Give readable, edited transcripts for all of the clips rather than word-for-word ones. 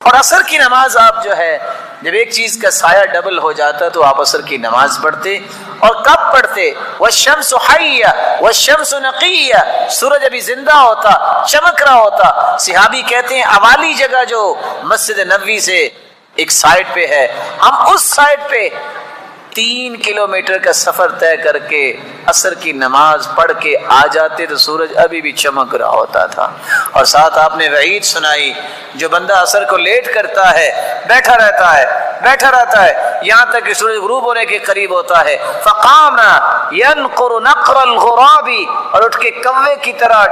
اور عصر کی نماز آپ جو ہے جب ایک چیز کا سایہ ڈبل ہو جاتا تو آپ عصر کی نماز پڑھتے، اور کب پڑھتے؟ والشمس حیہ والشمس نقیہ، سورج ابھی زندہ ہوتا، چمک رہا ہوتا۔ صحابی کہتے ہیں اوالی جگہ جو مسجد نبوی سے ایک سائڈ پہ ہے، ہم اس سائڈ پہ 3 کلومیٹر کا سفر طے کر کے عصر کی نماز پڑھ کے آ جاتے تو سورج ابھی بھی چمک رہا ہوتا تھا۔ اور ساتھ آپ نے وعید سنائی، جو بندہ عصر کو لیٹ کرتا ہے بیٹھا رہتا ہے یہاں تک کہ سورج غروب ہونے کے قریب ہوتا ہے، فقام ینقر نقر الغراب، اور اٹھ کے کوے کی طرح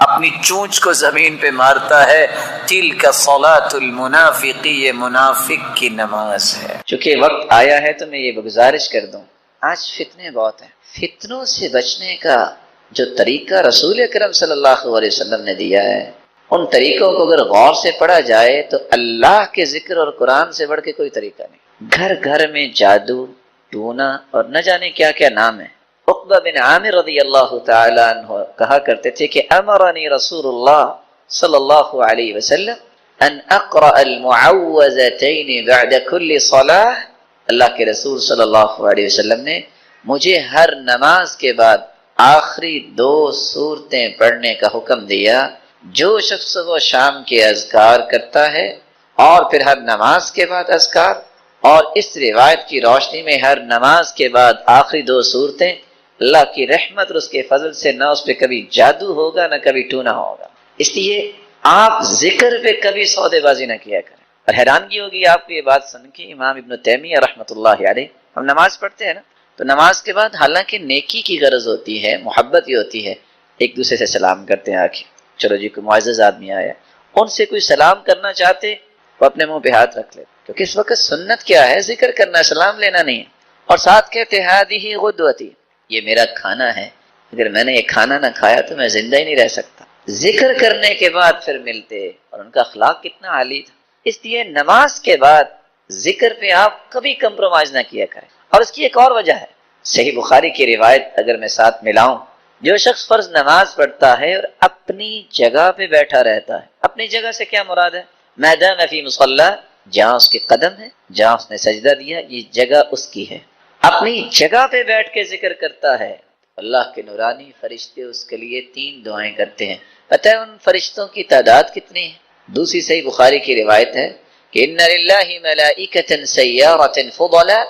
اپنی چونچ کو زمین پہ مارتا ہے۔ تلک صلاۃ المنافق، یہ منافق کی نماز ہے۔ چونکہ وقت آیا ہے تو میں یہ گزارش کر دوں، آج فتنے بہت ہیں، فتنوں سے بچنے کا جو طریقہ رسول اکرم صلی اللہ علیہ وسلم نے دیا ہے، ان طریقوں کو اگر غور سے پڑھا جائے تو اللہ کے ذکر اور قرآن سے بڑھ کے کوئی طریقہ نہیں۔ گھر گھر میں جادو، ٹونا اور نہ جانے کیا کیا نام ہے۔ عقبہ بن عامر رضی اللہ تعالی عنہ کہا کرتے تھے کہ امرنی رسول اللہ صلی اللہ علیہ وسلم ان اقرأ المعوذتین بعد کل صلاة، اللہ کے رسول صلی اللہ علیہ وسلم نے مجھے ہر نماز کے بعد آخری 2 سورتیں پڑھنے کا حکم دیا۔ جو شخص وہ شام کے اذکار کرتا ہے اور پھر ہر نماز کے بعد اذکار، اور اس روایت کی روشنی میں ہر نماز کے بعد آخری 2 سورتیں، اللہ کی رحمت اور اس کے فضل سے نہ اس پہ کبھی جادو ہوگا نہ کبھی ٹونا ہوگا۔ اس لیے آپ ذکر پہ کبھی سودے بازی نہ کیا کریں۔ اور حیرانگی ہوگی آپ کو یہ بات سن کے، امام ابن تیمیہ رحمۃ اللہ علیہ، ہم نماز پڑھتے ہیں نا، تو نماز کے بعد حالانکہ نیکی کی غرض ہوتی ہے، محبت ہی ہوتی ہے، ایک دوسرے سے سلام کرتے ہیں آکے، چلو جی کوئی معزز آدمی آیا، ان سے کوئی سلام کرنا چاہتے وہ اپنے منہ پہ ہاتھ رکھ لیتے، کیونکہ اس وقت سنت کیا ہے؟ ذکر کرنا، سلام لینا نہیں ہے۔ اور ساتھ کہتے ہادی غدوتی، یہ میرا کھانا ہے، اگر میں نے یہ کھانا نہ کھایا تو میں زندہ ہی نہیں رہ سکتا۔ ذکر کرنے کے بعد پھر ملتے، اور ان کا اخلاق کتنا عالی تھا۔ اس لیے نماز کے بعد ذکر پہ آپ کبھی کمپرومائز نہ کیا کریں۔ اور اس کی ایک اور وجہ ہے، صحیح بخاری کی روایت اگر میں ساتھ ملاؤں، جو شخص فرض نماز پڑھتا ہے اور اپنی جگہ پہ بیٹھا رہتا ہے، اپنی جگہ سے کیا مراد ہے؟ میدان فی مصلی، جہاں اس کے قدم ہے، جہاں اس نے سجدہ دیا، یہ جگہ اس کی ہے، اپنی جگہ پہ بیٹھ کے ذکر کرتا ہے، اللہ کے نورانی فرشتے اس کے لیے 3 دعائیں کرتے ہیں۔ پتہ ہے ان فرشتوں کی تعداد کتنی ہے؟ دوسری صحیح بخاری کی روایت ہے کہ ان للہ ملائکۃ سیارۃ فضلا،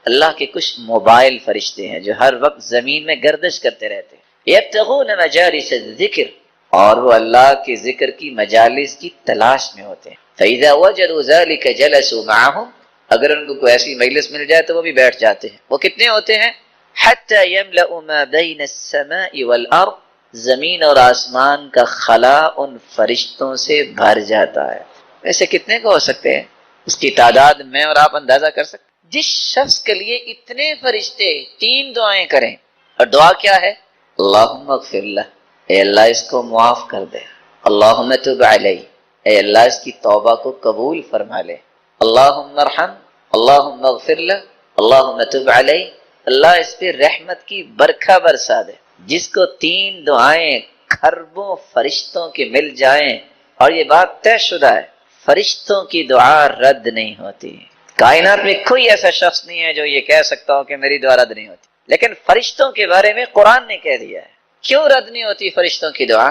اللہ کے کچھ موبائل فرشتے ہیں جو ہر وقت زمین میں گردش کرتے رہتے ہیں، یبتغون مجالس الذکر، اور وہ اللہ کے ذکر کی مجالس کی تلاش میں ہوتے ہیں۔ فاذا وجدوا ذلك جلسوا معهم، اگر ان کو کوئی ایسی مجلس مل جائے تو وہ بھی بیٹھ جاتے ہیں۔ وہ کتنے ہوتے ہیں؟ حتى يملأ ما بين السماء والارض، زمین اور آسمان کا خلا ان فرشتوں سے بھر جاتا ہے۔ ویسے کتنے کو ہو سکتے ہیں؟ اس کی تعداد میں اور آپ اندازہ کر سکتے۔ جس شخص کے لیے اتنے فرشتے 3 دعائیں کریں، اور دعا کیا ہے؟ اللہم اغفر لہ، اے اللہ اس کو معاف کر دے، اللہم تب علیہ، اے اللہ اس کی توبہ کو قبول فرما لے، اللہم ارحم، اللہم اغفر لہ، اللہم تب علیہ، اللہ اس پہ رحمت کی برکھا برسا دے۔ جس کو 3 دعائیں کھربوں فرشتوں کے مل جائیں، اور یہ بات طے شدہ ہے، فرشتوں کی دعا رد نہیں ہوتی۔ کائنات میں کوئی ایسا شخص نہیں ہے جو یہ کہہ سکتا ہو کہ میری دعا رد نہیں ہوتی، لیکن فرشتوں کے بارے میں قرآن نے کہہ دیا ہے۔ کیوں رد نہیں ہوتی فرشتوں کی دعا؟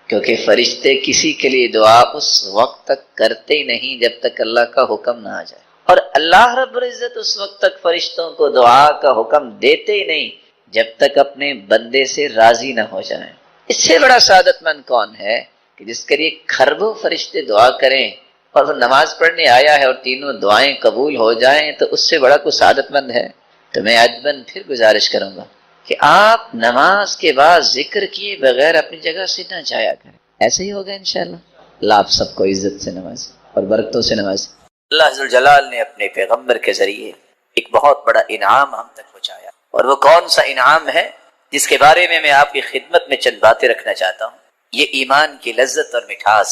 کیونکہ فرشتے کسی کے لیے دعا اس وقت تک کرتے ہی نہیں جب تک اللہ کا حکم نہ آ جائے، اور اللہ رب العزت اس وقت تک فرشتوں کو دعا کا حکم دیتے ہی نہیں جب تک اپنے بندے سے راضی نہ ہو جائیں۔ اس سے بڑا سعادت مند کون ہے کہ جس کے لیے کھربوں فرشتے دعا کریں اور وہ نماز پڑھنے آیا ہے اور 3 دعائیں قبول ہو جائیں، تو اس سے بڑا کوئی سعادت مند ہے؟ تو میں عجباً پھر گزارش کروں گا کہ آپ نماز کے بعد ذکر کیے بغیر اپنی جگہ سے نہ جایا کریں۔ ایسے ہی ہوگا انشاءاللہ۔ اللہ آپ سب کو عزت سے نوازے اور برکتوں سے نوازے۔ اللہ ذوالجلال نے اپنے پیغمبر کے ذریعے ایک بہت بڑا انعام ہم تک پہنچایا، اور وہ کون سا انعام ہے جس کے بارے میں آپ کی خدمت میں چند باتیں رکھنا چاہتا ہوں۔ یہ ایمان کی لذت اور مٹھاس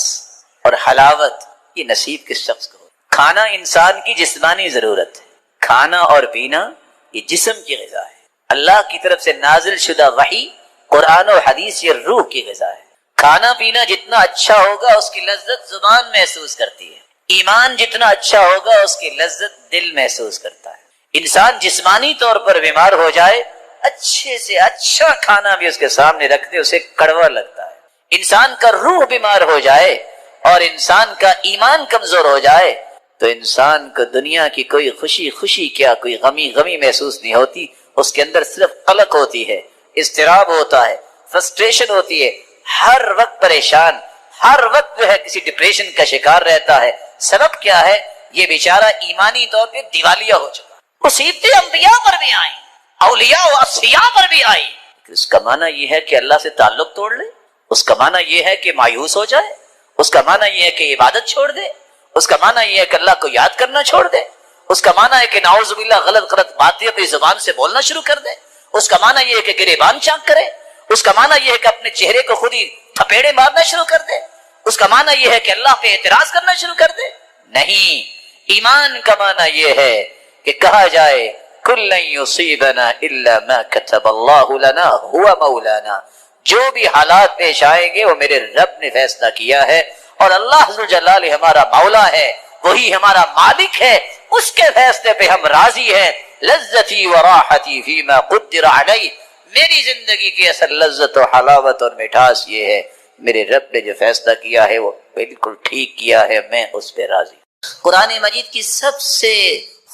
اور حلاوت، یہ نصیب کس شخص کو ہو۔ کھانا انسان کی جسمانی ضرورت ہے، کھانا اور پینا یہ جسم کی غذا ہے۔ اللہ کی طرف سے نازل شدہ وحی، قرآن و حدیث یہ روح کی غذا ہے۔ کھانا پینا جتنا اچھا ہوگا اس کی لذت زبان محسوس کرتی ہے، ایمان جتنا اچھا ہوگا اس کی لذت دل محسوس کرتا ہے. انسان جسمانی طور پر بیمار ہو جائے، اچھے سے اچھا کھانا بھی اس کے سامنے رکھ دے اسے کڑوا لگتا ہے. انسان کا روح بیمار ہو جائے اور انسان کا ایمان کمزور ہو جائے تو انسان کو دنیا کی کوئی خوشی خوشی کیا، کوئی غمی غمی محسوس نہیں ہوتی. اس کے اندر صرف قلق ہوتی ہے، اضطراب ہوتا ہے، فرسٹریشن ہوتی ہے، ہر وقت پریشان، ہر وقت جو ہے کسی ڈپریشن کا شکار رہتا ہے. سبب کیا ہے؟ یہ بیچارہ ایمانی طور پہ دیوالیہ ہو چکا. مصیبتیں انبیاء پر بھی آئیں، اولیاء و اصفیاء پر بھی آئیں. اس کا معنی یہ ہے کہ اللہ سے تعلق توڑ لے، اس کا معنی یہ ہے کہ مایوس ہو جائے، اس کا معنی یہ ہے کہ عبادت چھوڑ دے، اس کا معنی یہ ہے کہ اللہ کو یاد کرنا چھوڑ دے، اس کا معنی ہے کہ نعوذ باللہ غلط غلط باتیں اپنی زبان سے بولنا شروع کر دے، اس کا معنی یہ ہے کہ گریبان چاک کرے، اس کا معنی یہ ہے کہ اپنے چہرے کو خود ہی تھپیڑے مارنا شروع کر دے، اس کا معنی یہ ہے کہ اللہ پہ اعتراض کرنا شروع کر دے. نہیں، ایمان کا معنی یہ ہے کہ کہا جائے کل یصیبنا الا ما كتب اللہ لنا هو مولانا. جو بھی حالات پیش آئیں گے وہ میرے رب نے فیصلہ کیا ہے، اور اللہ ذو الجلال ہمارا مولا ہے، وہی ہمارا مالک ہے، اس کے فیصلے پہ ہم راضی ہیں. لذتی و راحتی فیما قدر علی، میری زندگی کی اصل لذت و حلاوت اور مٹھاس یہ ہے میرے رب نے جو فیصلہ کیا ہے وہ بالکل ٹھیک کیا ہے، میں اس پہ راضی. قرآن مجید کی سب سے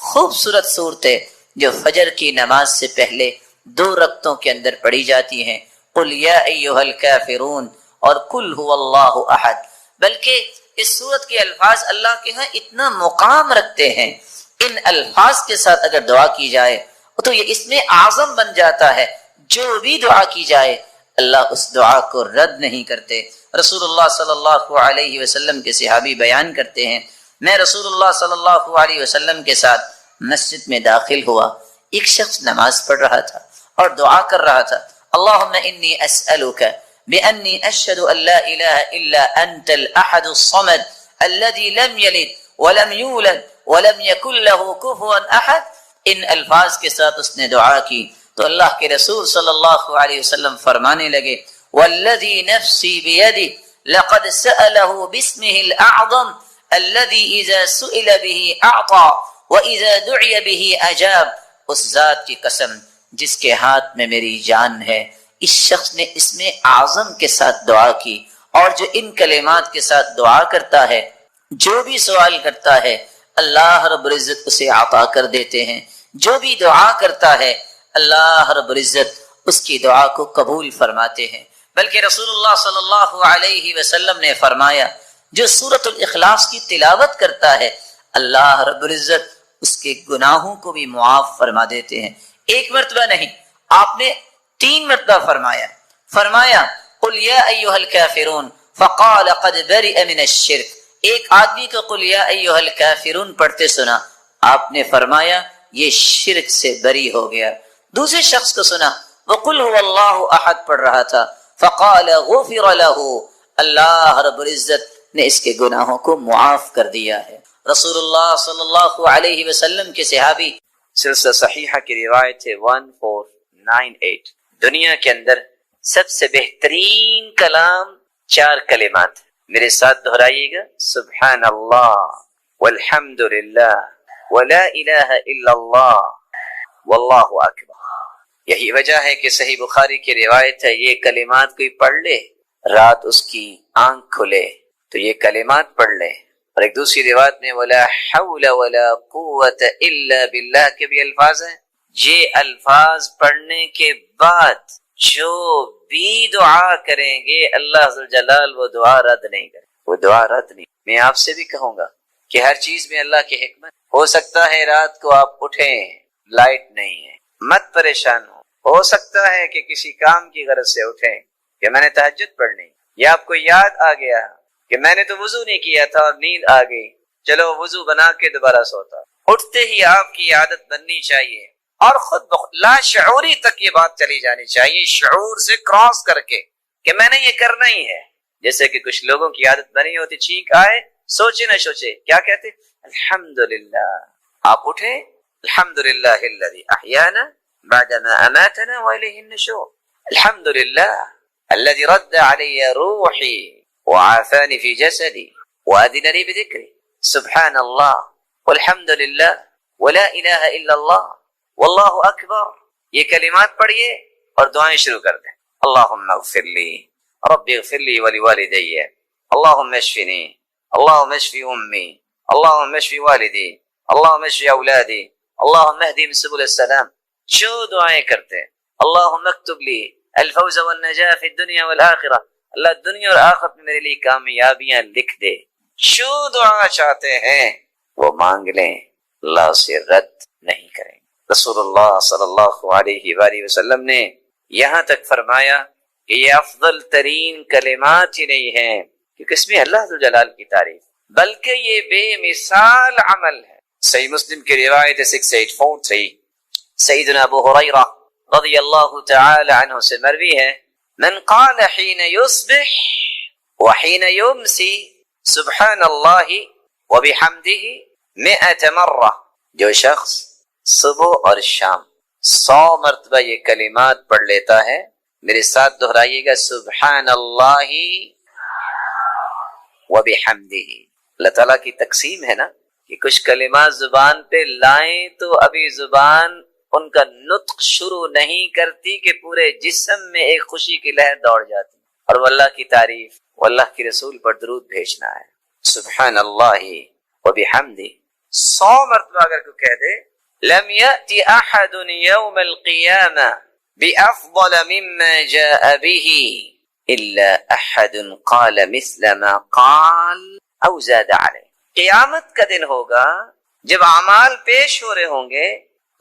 خوبصورت صورتیں جو فجر کی نماز سے پہلے 2 رکعتوں کے اندر پڑھی جاتی ہیں، قل یا ایھا الکافرون اور قل ھو اللہ احد. بلکہ اس صورت کے الفاظ اللہ کے ہاں اتنا مقام رکھتے ہیں، ان الفاظ کے ساتھ اگر دعا کی جائے تو یہ اس میں اعظم بن جاتا ہے. جو بھی دعا کی جائے اللہ اس دعا کو رد نہیں کرتے. رسول اللہ صلی اللہ علیہ وسلم کے صحابی بیان کرتے ہیں، میں رسول اللہ صلی اللہ علیہ وسلم کے ساتھ مسجد میں داخل ہوا، ایک شخص نماز پڑھ رہا تھا اور دعا کر رہا تھا، اللہم انی اسألک بأنی اشہد ان لا الہ الا انت الاحد الصمد الذي لم یلد ولم یولد ولم یکن له کفوا احد. ان الفاظ کے ساتھ اس نے دعا کی تو اللہ کے رسول صلی اللہ علیہ وسلم فرمانے لگے، والذی نفسی بیدہ لقد سألہ باسمہ الاعظم الذي اذا سئل به اعطى واذا دعی به اجاب. اس ذات کی قسم جس کے ہاتھ میں میری جان ہے، اس شخص نے اس میں اعظم کے ساتھ دعا کی، اور جو ان کلمات کے ساتھ دعا کرتا ہے، جو بھی سوال کرتا ہے اللہ رب العزت اسے عطا کر دیتے ہیں. جو بھی دعا کرتا ہے اللہ رب العزت اس کی دعا کو قبول فرماتے ہیں. بلکہ رسول اللہ صلی اللہ علیہ وسلم نے فرمایا، جو سورۃ الاخلاص کی تلاوت کرتا ہے اللہ رب العزت اس کے گناہوں کو بھی معاف فرما دیتے ہیں. ایک مرتبہ نہیں، آپ نے 3 مرتبہ فرمایا قل یا ایھا الکافرون فقال قد برئ من الشرک. ایک آدمی کو قل یا ایھا الکافرون پڑھتے سنا، آپ نے فرمایا یہ شرک سے بری ہو گیا. دوسرے شخص کو سنا وہ قل ھو اللہ احد پڑھ رہا تھا، فقال غفر له، اللہ رب العزت نے اس کے گناہوں کو معاف کر دیا ہے. رسول اللہ صلی اللہ علیہ وسلم کے صحابی، سلسلہ صحیحہ کی روایت ہے 1498، دنیا کے اندر سب سے بہترین کلام 4 کلمات، میرے ساتھ دہرائیے گا، سبحان اللہ والحمد للہ ولا الہ الا اللہ واللہ اکبر. یہی وجہ ہے کہ صحیح بخاری کی روایت ہے، یہ کلمات کوئی پڑھ لے رات اس کی آنکھ کھلے تو یہ کلمات پڑھ لے. اور ایک دوسری روایت میں ولا حول ولا قوت الا باللہ کے بھی الفاظ ہیں. یہ الفاظ پڑھنے کے بعد جو بھی دعا کریں گے اللہ ذو الجلال وہ دعا رد نہیں کرے، وہ دعا رد نہیں. میں آپ سے بھی کہوں گا کہ ہر چیز میں اللہ کی حکمت. ہو سکتا ہے رات کو آپ اٹھیں لائٹ نہیں ہے، مت پریشان ہو سکتا ہے کہ کسی کام کی غرض سے اٹھیں کہ میں نے تہجد پڑھنی، یا آپ کو یاد آ گیا کہ میں نے تو وضو نہیں کیا تھا اور نیند آ گئی، چلو وضو بنا کے دوبارہ سوتا. اٹھتے ہی آپ کی عادت بننی چاہیے اور خود لا شعوری تک یہ بات چلی جانی چاہیے، شعور سے کراس کر کے کہ میں نے یہ کرنا ہی ہے. جیسے کہ کچھ لوگوں کی عادت بنی ہوتی، چھینک آئے سوچے نہ سوچے کیا کہتے، الحمدللہ. آپ اٹھے الحمدللہ الذی احیانا بعدما اماتنا والیہ النشور، الحمدللہ الذی رد علی روحی وعافانی فی جسدی وأذن لي بذکری. سبحان اللہ والحمد للہ ولا الہ الا اللہ واللہ اکبر، یہ کلمات پڑھیے اور دعائیں شروع کر دیں. اللہم اغفر لی، رب اغفر لی ولوالدی، اللہم اشفنی، اللہم اشفی امی، اللہم اشفی والدی، اللہم اشفی اولادی، اللہم اہدہم سبل السلام. جو دعائیں کرتے، اللہم اکتب لی الفوز والنجاح فی الدنیا والآخرہ، اللہ دنیا اور آخرت میں میرے لیے کامیابیاں لکھ دے. جو دعا چاہتے ہیں وہ مانگ لیں، اللہ اسے رد نہیں کریں. رسول اللہ صلی اللہ علیہ وآلہ وسلم نے یہاں تک فرمایا کہ یہ افضل ترین کلمات ہی نہیں ہیں کیونکہ اس میں اللہ ذو جلال کی تعریف، بلکہ یہ بے مثال عمل ہے. صحیح مسلم کی روایت 6843 سیدنا ابو ہریرہ رضی اللہ تعالی عنہ سے مروی ہے، من قال حین یصبح وحین یمسی سبحان اللہ وبحمدہ 100 مرہ، جو شخص صبح اور شام 100 مرتبہ یہ کلمات پڑھ لیتا ہے، میرے ساتھ دہرائیے گا، سبحان اللہ وبحمدہ. اللہ تعالیٰ کی تقسیم ہے نا کہ کچھ کلمات زبان پہ لائیں تو ابھی زبان ان کا نطق شروع نہیں کرتی کہ پورے جسم میں ایک خوشی کی لہر دوڑ جاتی، اور وہ اللہ کی تعریف، وہ اللہ کے رسول پر درود بھیجنا ہے. سبحان اللہ وبحمدہ 100 مرتبہ اگر کوئی کہہ دے، لم يأت احد يوم القيامة بأفضل مما جاء به الا احد قال مثل ما قال او زاد عليه. قیامت کا دن ہوگا جب اعمال پیش ہو رہے ہوں گے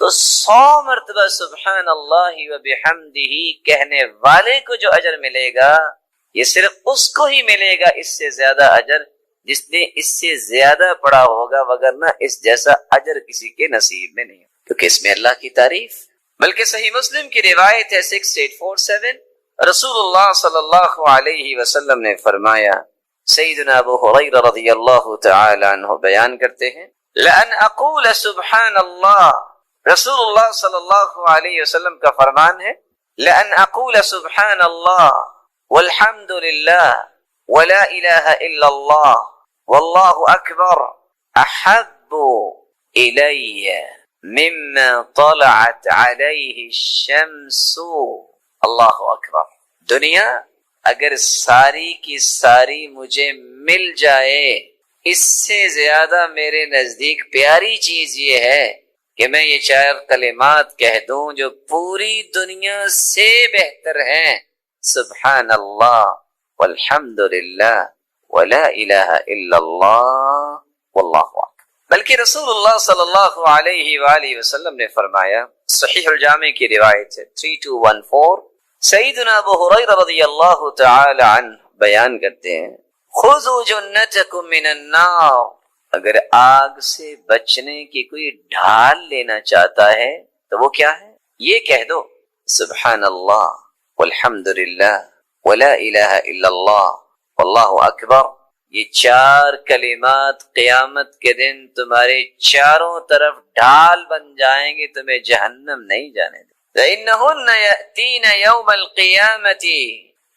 تو 100 مرتبہ سبحان اللہ وبحمدہ کہنے والے کو جو اجر ملے گا یہ صرف اس کو ہی ملے گا، اس سے زیادہ اجر جس نے اس سے زیادہ پڑھا ہوگا، وگرنہ اس جیسا اجر کسی کے نصیب میں نہیں، کیونکہ اس میں اللہ کی تعریف. بلکہ صحیح مسلم کی روایت ہے 6847 رسول اللہ صلی اللہ علیہ وسلم نے فرمایا، سیدنا ابو ہریرہ رضی اللہ تعالی عنہ بیان کرتے ہیں، لأن اقول سبحان اللہ، رسول اللہ صلی اللہ علیہ وسلم کا فرمان ہے، لأن اقول سبحان اللہ والحمد للہ ولا الہ الا اللہ واللہ اکبر احب الی مما طلعت علیہ الشمس. اللہ اکبر. دنیا اگر ساری کی ساری مجھے مل جائے، اس سے زیادہ میرے نزدیک پیاری چیز یہ ہے کہ میں یہ 4 کلمات کہہ دوں جو پوری دنیا سے بہتر ہیں، سبحان اللہ والحمد للہ ولا الہ الا اللہ واللہ اکبر. بلکہ رسول اللہ صلی اللہ علیہ وآلہ وسلم نے فرمایا، صحیح الجامع کی روایت ہے 3214 سیدنا ابو ہریرہ رضی اللہ تعالی عنہ بیان کرتے ہیں، خذوا جنتکم من النار، اگر آگ سے بچنے کی کوئی ڈھال لینا چاہتا ہے تو وہ کیا ہے؟ یہ کہہ دو، سبحان اللہ والحمد للہ ولا الہ الا اللہ واللہ اکبر. یہ 4 کلمات قیامت کے دن تمہارے چاروں طرف ڈھال بن جائیں گے، تمہیں جہنم نہیں جانے دیں. فإنهن يأتين يوم القيامة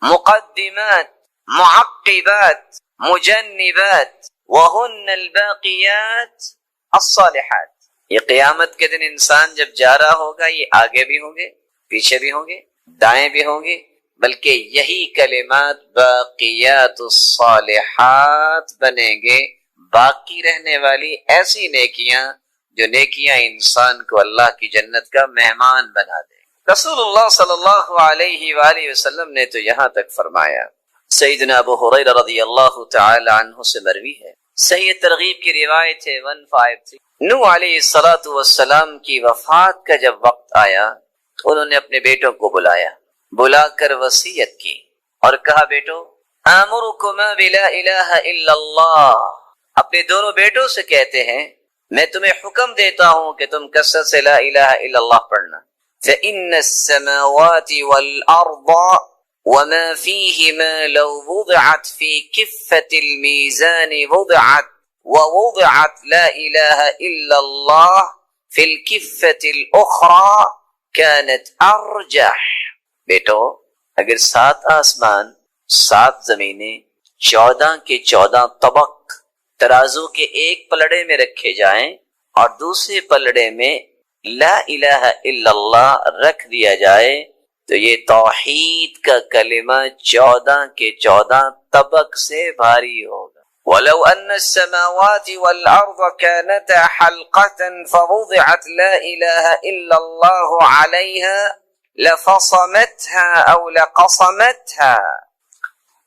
مقدمات معقبات مجنبات وهن الباقيات الصالحات. یہ قیامت کے دن انسان جب جا رہا ہوگا، یہ آگے بھی ہوں گے، پیچھے بھی ہوں گے، دائیں بھی ہوں گے، بلکہ یہی کلمات باقیات الصالحات بنیں گے، باقی رہنے والی ایسی نیکیاں جو نیکیاں انسان کو اللہ کی جنت کا مہمان بنا دے. رسول اللہ صلی اللہ علیہ وآلہ وسلم نے تو یہاں تک فرمایا. سیدنا ابو ہریرہ رضی اللہ تعالی عنہ سے مروی ہے، صحیح ترغیب کی روایت ہے 153 نوح علیہ السلام کی وفات کا جب وقت آیا تو انہوں نے اپنے بیٹوں کو بلا کر وصیت کی اور کہا، بیٹو آمرکما بلا الہ الا اللہ، اپنے دونوں بیٹوں سے کہتے ہیں میں تمہیں حکم دیتا ہوں کہ تم کثرت سے لا الہ الا اللہ پڑھنا. فإن السماوات والأرض وما فيهما لو وضعت في كفة الميزان ووضعت لا إله إلا الله في الكفة الأخرى كانت أرجح. بیٹو اگر 7 آسمان 7 زمینیں 14 کے 14 طبق ترازو کے ایک پلڑے میں رکھے جائیں اور دوسرے پلڑے میں لا الہ الا اللہ رکھ دیا جائے تو یہ توحید کا کلمہ 14 کے 14 طبق سے بھاری ہوگا. وَلَوْ أَنَّ السَّمَاوَاتِ وَالْأَرْضَ كَانَتَا حَلْقَةً فَوُضِعَتْ لَا إِلَهَ إِلَّا اللَّهُ عَلَيْهَا لَفَصَمَتْهَا أَوْ لَقَصَمَتْهَا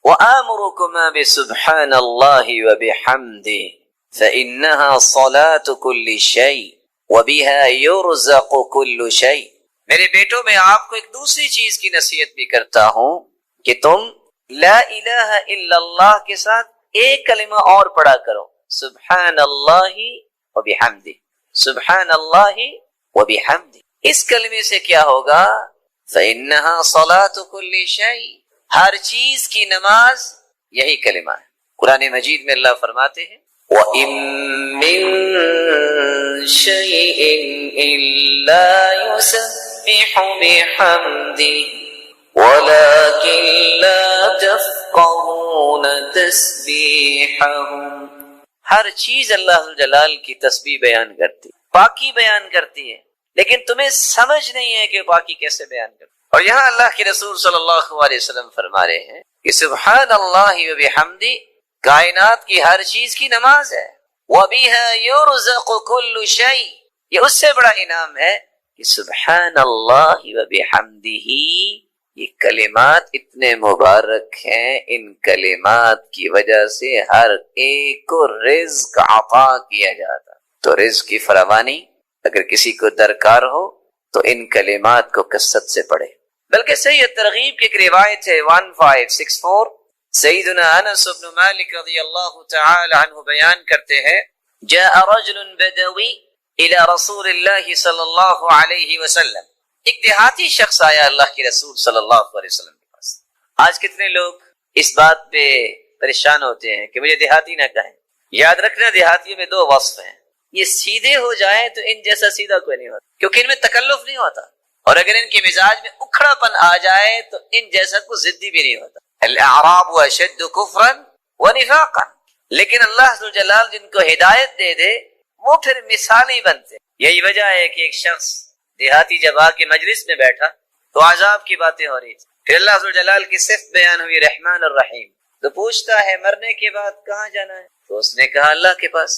وَآمُرُكُمَا بِسُبْحَانَ اللَّهِ وَبِحَمْدِهِ فَإِنَّهَا صَلَاةُ كُلِّ شَيْءٍ وَبِهَا يُرْزَقُ كُلُّ شَيْءٍ. میرے بیٹوں میں آپ کو ایک دوسری چیز کی نصیحت بھی کرتا ہوں کہ تم لا الہ الا اللہ کے ساتھ ایک کلمہ اور پڑھا کرو، سبحان اللہ و بحمدہ، سبحان اللہ و بحمدہ. اس کلمے سے کیا ہوگا؟ فإنها صلاة كل شيء، ہر چیز کی نماز یہی کلمہ ہے. قرآن مجید میں اللہ فرماتے ہیں وَإِن مِّن شَيْءٍ إِلَّا يُسَبِّحُ بِحَمْدِهِ وَلَكِن لَّا تَفْقَهُونَ تَسْبِيحَهُمْ. ہر چیز اللہ جلال کی تسبیح بیان کرتی، پاکی بیان کرتی ہے، لیکن تمہیں سمجھ نہیں ہے کہ پاکی کیسے بیان کرتی. اور یہاں اللہ کے رسول صلی اللہ علیہ وسلم فرما رہے ہیں کہ سبحان اللہ و بحمدہ کائنات کی ہر چیز کی نماز ہے. وَبِهَا يُرْزَقُ كُلُّ شَيْءٍ، یہ اس سے بڑا انعام ہے کہ سبحان اللہ و بحمدہ یہ کلمات اتنے مبارک ہیں، ان کلمات کی وجہ سے ہر ایک کو رزق عطا کیا جاتا. تو رزق کی فراوانی اگر کسی کو درکار ہو تو ان کلمات کو کثرت سے پڑھے. بلکہ صحیح ترغیب کی ایک روایت ہے 1564 سیدنا انس بن مالک رضی اللہ تعالی عنہ بیان کرتے ہیں جاء رجل بدوی الى رسول اللہ صلی اللہ علیہ وسلم. ایک دیہاتی شخص آیا اللہ کے رسول صلی اللہ علیہ وسلم کے پاس. آج کتنے لوگ اس بات پہ پریشان ہوتے ہیں کہ مجھے دیہاتی نہ کہیں. یاد رکھنا دیہاتیوں میں 2 وصف ہیں، یہ سیدھے ہو جائیں تو ان جیسا سیدھا کوئی نہیں ہوتا کیونکہ ان میں تکلف نہیں ہوتا، اور اگر ان کے مزاج میں اکھڑا پن آ جائے تو ان جیسا کوئی ضدی بھی نہیں ہوتا. الاعراب اشد کفرا ونفاقا. لیکن اللہ ذو الجلال جن کو ہدایت دے دے وہ پھر مثالی بنتے. یہی وجہ ہے کہ ایک شخص دیہاتی جب آ کے مجلس میں بیٹھا تو عذاب کی باتیں ہو رہی تھی، پھر اللہ ذو الجلال کی صفت بیان ہوئی رحمان الرحیم. تو پوچھتا ہے مرنے کے بعد کہاں جانا ہے؟ تو اس نے کہا اللہ کے پاس.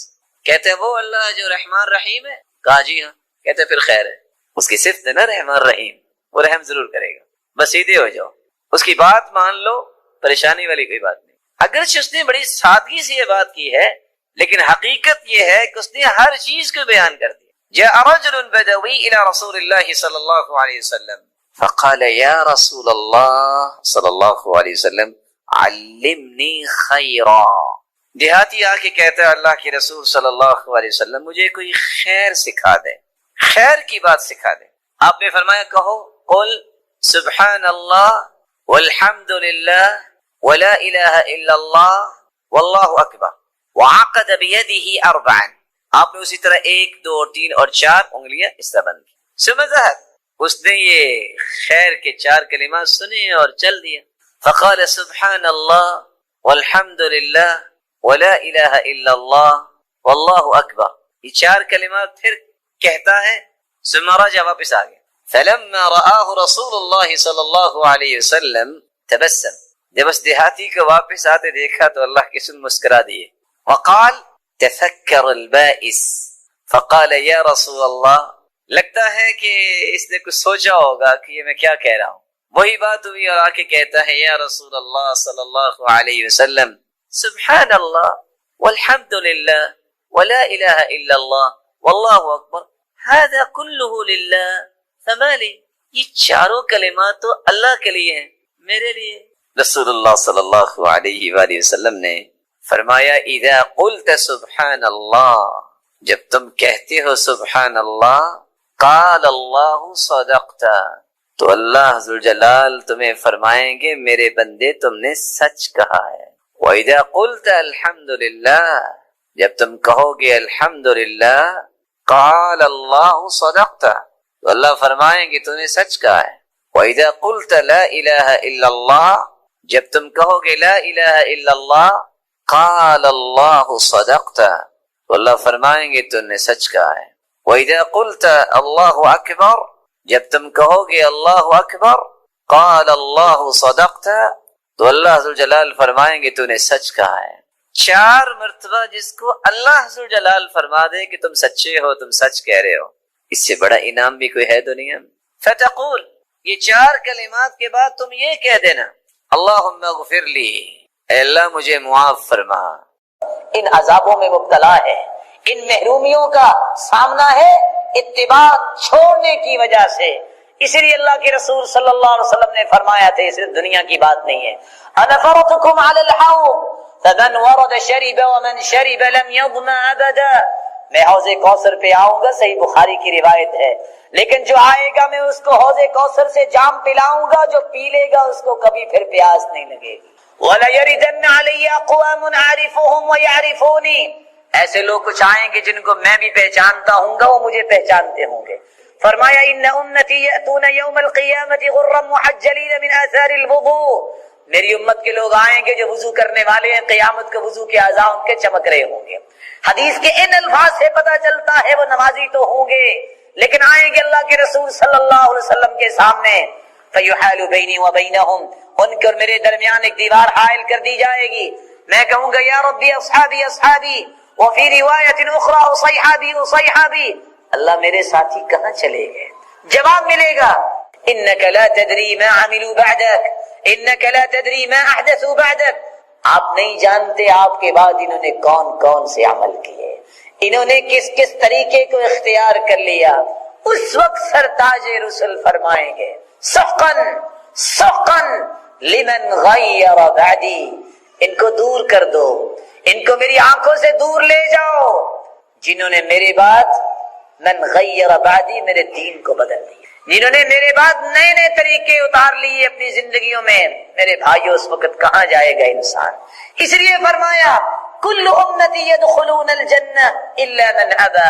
کہتے ہیں وہ اللہ جو رحمان رحیم ہے؟ کہا جی ہاں. کہتے پھر خیر ہے، اس کی صفت ہے نا رحمان رحیم، وہ رحم ضرور کرے گا، بس سیدھے ہو جاؤ، اس کی بات مان لو، پریشانی والی کوئی بات نہیں. اگرچہ اس نے بڑی سادگی سے یہ بات کی ہے لیکن حقیقت یہ ہے کہ اس نے ہر چیز کو بیان کر دیا. جاء رجل بدوی الى رسول اللہ صلی اللہ علیہ وسلم فقال یا رسول اللہ صلی اللہ علیہ وسلم علمنی خیرا. دیہاتی آ کے کہتا ہے اللہ کے رسول صلی اللہ علیہ وسلم مجھے کوئی خیر سکھا دے، خیر کی بات سکھا دے. آپ نے فرمایا کہو قل سبحان اللہ والحمد للہ ولا الہ الا اللہ واللہ اکبر وعقد بیدہ 4. آپ نے اسی طرح 1 2 3 اور 4 انگلیاں اس طرح بند کی. سمجھت اس نے یہ خیر کے 4 کلمات سنے اور چل دیا. فقال سبحان اللہ والحمد للہ ولا الہ الا اللہ واللہ اکبر. یہ 4 کلمات پھر کہتا ہے ثم رجع، واپس آ گیا. فلما رآہ رسول اللہ صلی اللہ علیہ وسلم تبسم. جب اس دیہاتی کو واپس آتے دیکھا تو اللہ کے رسول مسکرا دیے. وقال تفکر البائس فقال یا رسول اللہ. لگتا ہے کہ اس نے کچھ سوچا ہوگا کہ یہ میں کیا کہہ رہا ہوں. وہی بات ہوئی اور آ کے کہتا ہے یا رسول اللہ صلی اللہ علیہ وسلم سبحان اللہ والحمد للہ ولا الہ الا اللہ واللہ اکبر هذا كله للہ فما لی. یہ 4 کلمات تو اللہ کے لیے ہیں، میرے لیے. رسول اللہ صلی اللہ علیہ وآلہ وسلم نے فرمایا اذا قلت سبحان اللہ، جب تم کہتے ہو سبحان اللہ، قال اللہ صدقت، تو اللہ ذوالجلال تمہیں فرمائیں گے میرے بندے تم نے سچ کہا ہے. وَإِذَا قُلْتَ الْحَمْدُ لِلَّهِ، جب تم کہو گے الحمدللہ، قال اللہ صدقت، تو اللہ فرمائیں گے تم نے سچ کہا ہے. وَإِذَا قُلْتَ لَا إِلَهَ إِلَّا اللَّهِ، جب تم کہو گے لا الہ الا اللہ، قال اللہ صدقت، تو اللہ فرمائیں گے تو نے سچ کہا ہے۔ وَإِذَا قُلْتَ اللَّهُ أَكْبَرُ، جب تم کہو گے اللہ اکبر، قال اللہ صدقت، تو اللہ ذوالجلال فرمائیں گے تو نے سچ کہا ہے۔ 4 مرتبہ جس کو اللہ ذوالجلال فرما دے کہ تم سچے ہو، تم سچ کہہ رہے ہو، اس سے بڑا انعام بھی کوئی ہے دنیا میں۔ فتقول، یہ 4 کلمات کے بعد تم یہ کہہ دینا، اللہم اغفر لی، اے اللہ مجھے معاف فرما۔ ان عذابوں میں مبتلا ہے، ان محرومیوں کا سامنا ہے اتباع چھوڑنے کی وجہ سے۔ اسی لیے اللہ کے رسول صلی اللہ علیہ وسلم نے فرمایا تھا، صرف دنیا کی بات نہیں ہے، انا فرطکم علی الحوض فمن ورد شرب ومن شرب لم يظمأ ابدا، میں حوض کوثر پہ آؤں گا، صحیح بخاری کی روایت ہے، لیکن جو آئے گا میں اس کو حوض کوثر سے جام پلاؤں گا، جو پی لے گا اس کو کبھی پھر پیاس نہیں لگے گی۔ وَلَيَرِدَنَّ عَلَيَّ أَقْوَامٌ أَعْرِفُهُمْ وَيَعْرِفُونِي، ایسے لوگ کچھ آئیں گے جن کو میں بھی پہچانتا ہوں گا، وہ مجھے پہچانتے ہوں گے۔ فرمایا ان امتی یاتون یوم القیامت غرا محجلین من آثار الوضوء، میری امت کے لوگ آئیں گے جو وضو کرنے والے ہیں، قیامت کے وضو کے اعضاء ان کے چمک رہے ہوں گے۔ حدیث کے ان الفاظ سے پتہ چلتا ہے وہ نمازی تو ہوں گے، لیکن آئیں گے اللہ کے رسول صلی اللہ علیہ وسلم کے سامنے، فیحال بینی وبینہم، ان کے اور میرے درمیان ایک دیوار حائل کر دی جائے گی، میں کہوں گا یا ربی اصحابی اصحابی، وفی روایت اخری اصحابی اصحابی، اللہ میرے ساتھی کہاں چلے گئے؟ جواب ملے گا انک لا تدری ما عملوا بعدک، انک لا تدری ما احدثوا بعدک، آپ نہیں جانتے آپ کے بعد انہوں نے کون کون سے عمل کیے، انہوں نے کس کس طریقے کو اختیار کر لیا۔ اس وقت سرتاج رسل فرمائیں گے سحقا سحقا لمن غیر بعدی، ان کو دور کر دو، ان کو میری آنکھوں سے دور لے جاؤ، جنہوں نے میرے بعد من غیر بعدی، میرے دین کو بدل دیا، جنہوں نے میرے بعد نئے نئے طریقے اتار لیے اپنی زندگیوں میں۔ میرے بھائیو اس وقت کہاں جائے گا انسان؟ اس لیے فرمایا کل امتی یدخلون الجنہ الا من ابا،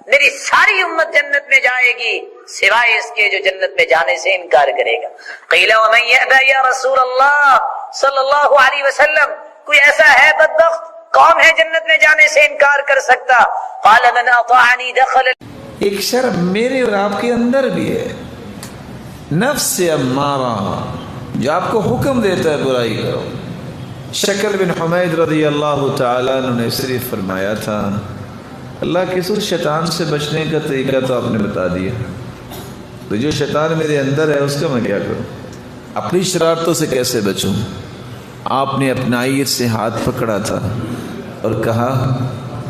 میری ساری امت جنت میں جائے گی سوائے اس کے جو جنت میں جانے سے انکار کرے گا۔ قیل ومن یأبى یا رسول اللہ صلی اللہ علیہ وسلم، کوئی ایسا ہے بدبخت کون ہے جنت میں جانے سے انکار کر سکتا؟ قال من اطاعنی دخل۔ ایک شرم میرے اور آپ کے اندر بھی ہے، نفس امارہ جو آپ کو حکم دیتا ہے برائی کرو۔ شکل بن حمید رضی اللہ تعالیٰ عنہ نے صرف فرمایا تھا اللہ کے سر شیطان سے بچنے کا طریقہ تو آپ نے بتا دیا، تو جو شیطان میرے اندر ہے اس کا میں کیا کروں، اپنی شرارتوں سے کیسے بچوں؟ آپ نے اپنا آئیت سے ہاتھ پکڑا تھا اور کہا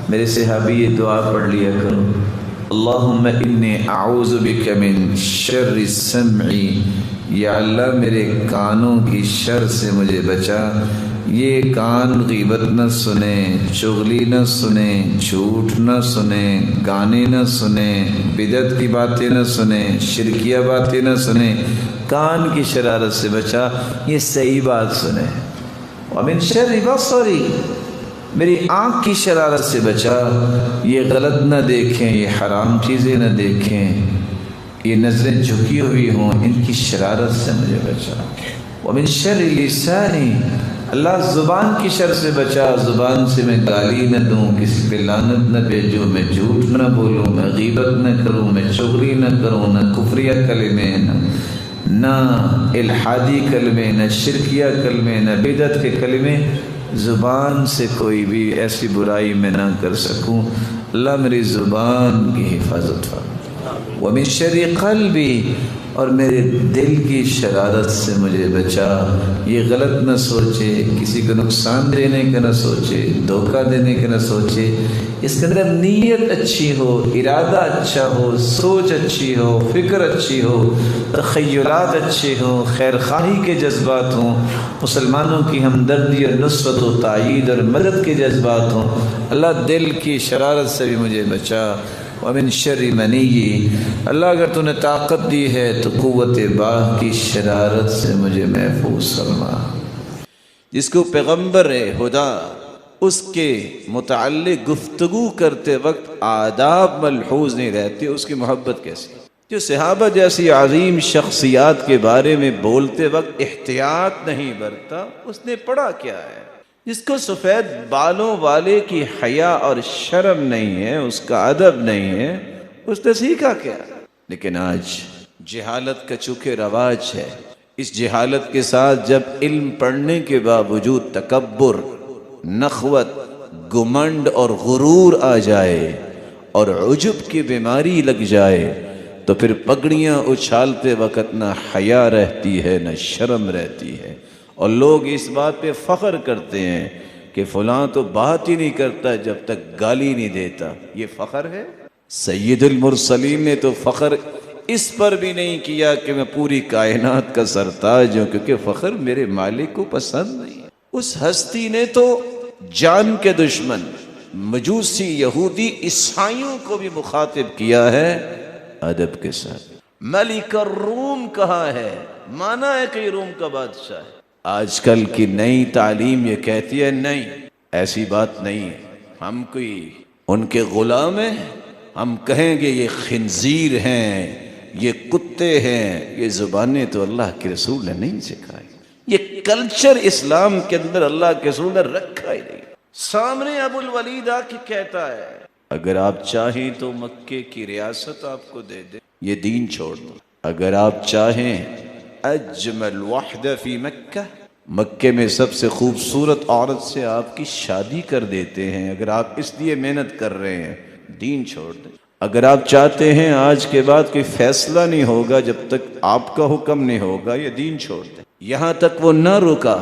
میرے صحابی یہ دعا پڑھ لیا کرو، اللہم انی اعوذ بک من شر السمعی، یا اللہ میرے کانوں کی شر سے مجھے بچا، یہ کان غیبت نہ سنیں، چغلی نہ سنیں، جھوٹ نہ سنیں، گانے نہ سنیں، بدعت کی باتیں نہ سنیں، شرکیہ باتیں نہ سنیں، کان کی شرارت سے بچا، یہ صحیح بات سنیں۔ ومن شر بصری، میری آنکھ کی شرارت سے بچا، یہ غلط نہ دیکھیں، یہ حرام چیزیں نہ دیکھیں، یہ نظریں جھکی ہوئی ہوں، ان کی شرارت سے مجھے بچا۔ ومن شر لسانی، اللہ زبان کی شر سے بچا، زبان سے میں گالی نہ دوں، کسی پہ لعنت نہ بھیجوں، میں جھوٹ نہ بولوں، میں غیبت نہ کروں، میں چغلی نہ کروں، نہ کفریہ کلمے، نہ الحادی کلمے، نہ شرکیہ کلمے، نہ بدعت کے کلمے، زبان سے کوئی بھی ایسی برائی میں نہ کر سکوں، اللہ میری زبان کی حفاظت فرما۔ ومن شر قلبی، اور میرے دل کی شرارت سے مجھے بچا، یہ غلط نہ سوچے، کسی کو نقصان دینے کا نہ سوچے، دھوکہ دینے کا نہ سوچے، اس کے اندر نیت اچھی ہو، ارادہ اچھا ہو، سوچ اچھی ہو، فکر اچھی ہو، تخیلات اچھے ہوں، خیر خواہی کے جذبات ہوں، مسلمانوں کی ہمدردی اور نصرت و تائید اور مدد کے جذبات ہوں، اللہ دل کی شرارت سے بھی مجھے بچا۔ ومن شر منی، اللہ اگر تو نے طاقت دی ہے تو قوت باہ کی شرارت سے مجھے محفوظ فرما۔ جس کو پیغمبر خدا اس کے متعلق گفتگو کرتے وقت آداب ملحوظ نہیں رہتے، اس کی محبت کیسی؟ جو صحابہ جیسی عظیم شخصیات کے بارے میں بولتے وقت احتیاط نہیں برتا، اس نے پڑھا کیا ہے؟ جس کو سفید بالوں والے کی حیا اور شرم نہیں ہے، اس کا ادب نہیں ہے، اس نے سیکھا کیا؟ لیکن آج جہالت کا چونکہ رواج ہے، اس جہالت کے ساتھ جب علم پڑھنے کے باوجود تکبر، نخوت، گمنڈ اور غرور آ جائے اور عجب کی بیماری لگ جائے تو پھر پگڑیاں اچھالتے وقت نہ حیا رہتی ہے نہ شرم رہتی ہے، اور لوگ اس بات پہ فخر کرتے ہیں کہ فلاں تو بات ہی نہیں کرتا جب تک گالی نہیں دیتا۔ یہ فخر ہے؟ سید المرسلین نے تو فخر اس پر بھی نہیں کیا کہ میں پوری کائنات کا سرتاج ہوں، کیونکہ فخر میرے مالک کو پسند نہیں۔ اس ہستی نے تو جان کے دشمن مجوسی، یہودی، عیسائیوں کو بھی مخاطب کیا ہے ادب کے ساتھ۔ ملک الروم کہا ہے، مانا ہے کہ یہ روم کا بادشاہ ہے۔ آج کل کی نئی تعلیم یہ کہتی ہے نہیں، ایسی بات نہیں ہے، ہم کوئی ان کے غلام ہیں، ہم کہیں گے یہ خنزیر ہیں، یہ کتے ہیں۔ یہ زبانیں تو اللہ کے رسول نے نہیں سکھائی، یہ کلچر اسلام کے اندر اللہ کے رسول نے رکھا ہی نہیں۔ سامنے ابو الولید آ کے کہتا ہے اگر آپ چاہیں تو مکے کی ریاست آپ کو دے دیں، یہ دین چھوڑ دو۔ اگر آپ چاہیں اجمل وحدہ فی مکہ، مکے میں سب سے خوبصورت عورت سے آپ کی شادی کر دیتے ہیں، اگر آپ اس لیے محنت کر رہے ہیں دین چھوڑ دیں۔ اگر آپ چاہتے ہیں آج کے بعد کوئی فیصلہ نہیں ہوگا جب تک آپ کا حکم نہیں ہوگا، یہ دین چھوڑ دیں۔ یہاں تک وہ نہ رکا،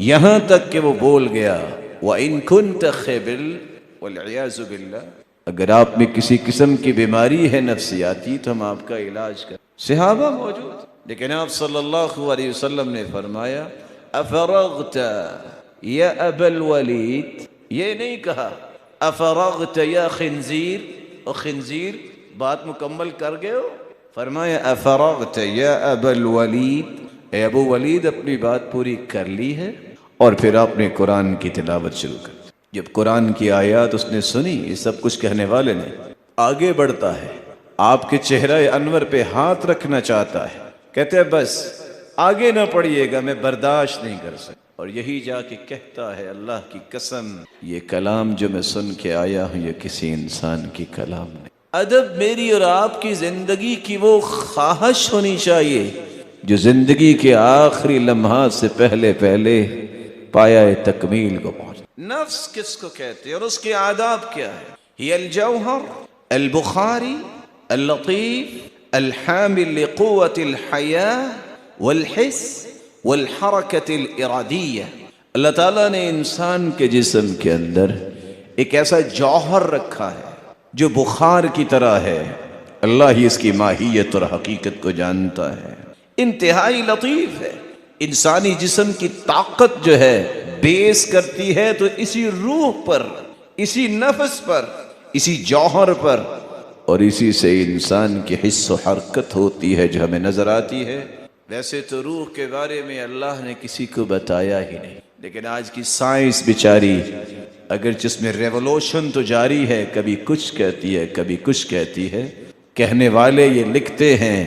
یہاں تک کہ وہ بول گیا وَإِن كُنْتَ خِبِلْ وَالْعِيَاذُ بِاللَّهِ، اگر آپ میں کسی قسم کی بیماری ہے نفسیاتی تو ہم آپ کا علاج کریں۔ صحابہ موجود، لیکن آپ صلی اللہ علیہ وسلم نے فرمایا افرغت یا ابا الولید، یہ نہیں کہا افرغت یا خنزیر، اور خنزیر بات مکمل کر گئے ہو، فرمایا افرغت یا ابا الولید، اے ابو ولید اپنی بات پوری کر لی ہے؟ اور پھر آپ نے قرآن کی تلاوت شروع کر دی۔ جب قرآن کی آیات اس نے سنی، یہ سب کچھ کہنے والے نے، آگے بڑھتا ہے، آپ کے چہرہ انور پہ ہاتھ رکھنا چاہتا ہے، کہتے ہیں بس آگے نہ پڑھیے گا، میں برداشت نہیں کر سکتا، اور یہی جا کے کہتا ہے اللہ کی قسم یہ کلام جو میں سن کے آیا ہوں یہ کسی انسان کی کلام نہیں۔ ادب میری اور آپ کی زندگی کی وہ خواہش ہونی چاہیے جو زندگی کے آخری لمحات سے پہلے پایا تکمیل کو پہنچ۔ نفس کس کو کہتے ہیں اور اس کے آداب کیا ہے؟ ہی الجوہر البخاری اللطیف الحامل لقوة الحیاة والحس والحرکت الارادیہ۔ اللہ تعالیٰ نے انسان کے جسم کے اندر ایک ایسا جوہر رکھا ہے جو بخار کی طرح ہے، اللہ ہی اس کی ماہیت اور حقیقت کو جانتا ہے، انتہائی لطیف ہے۔ انسانی جسم کی طاقت جو ہے بیس کرتی ہے تو اسی روح پر، اسی نفس پر، اسی جوہر پر، اور اسی سے انسان کی حس و حرکت ہوتی ہے جو ہمیں نظر آتی ہے۔ ویسے تو روح کے بارے میں اللہ نے کسی کو بتایا ہی نہیں، لیکن آج کی سائنس بیچاری اگرچہ اس میں ریولوشن تو جاری ہے، کبھی کچھ کہتی ہے کبھی کچھ کہتی ہے۔ کہنے والے یہ لکھتے ہیں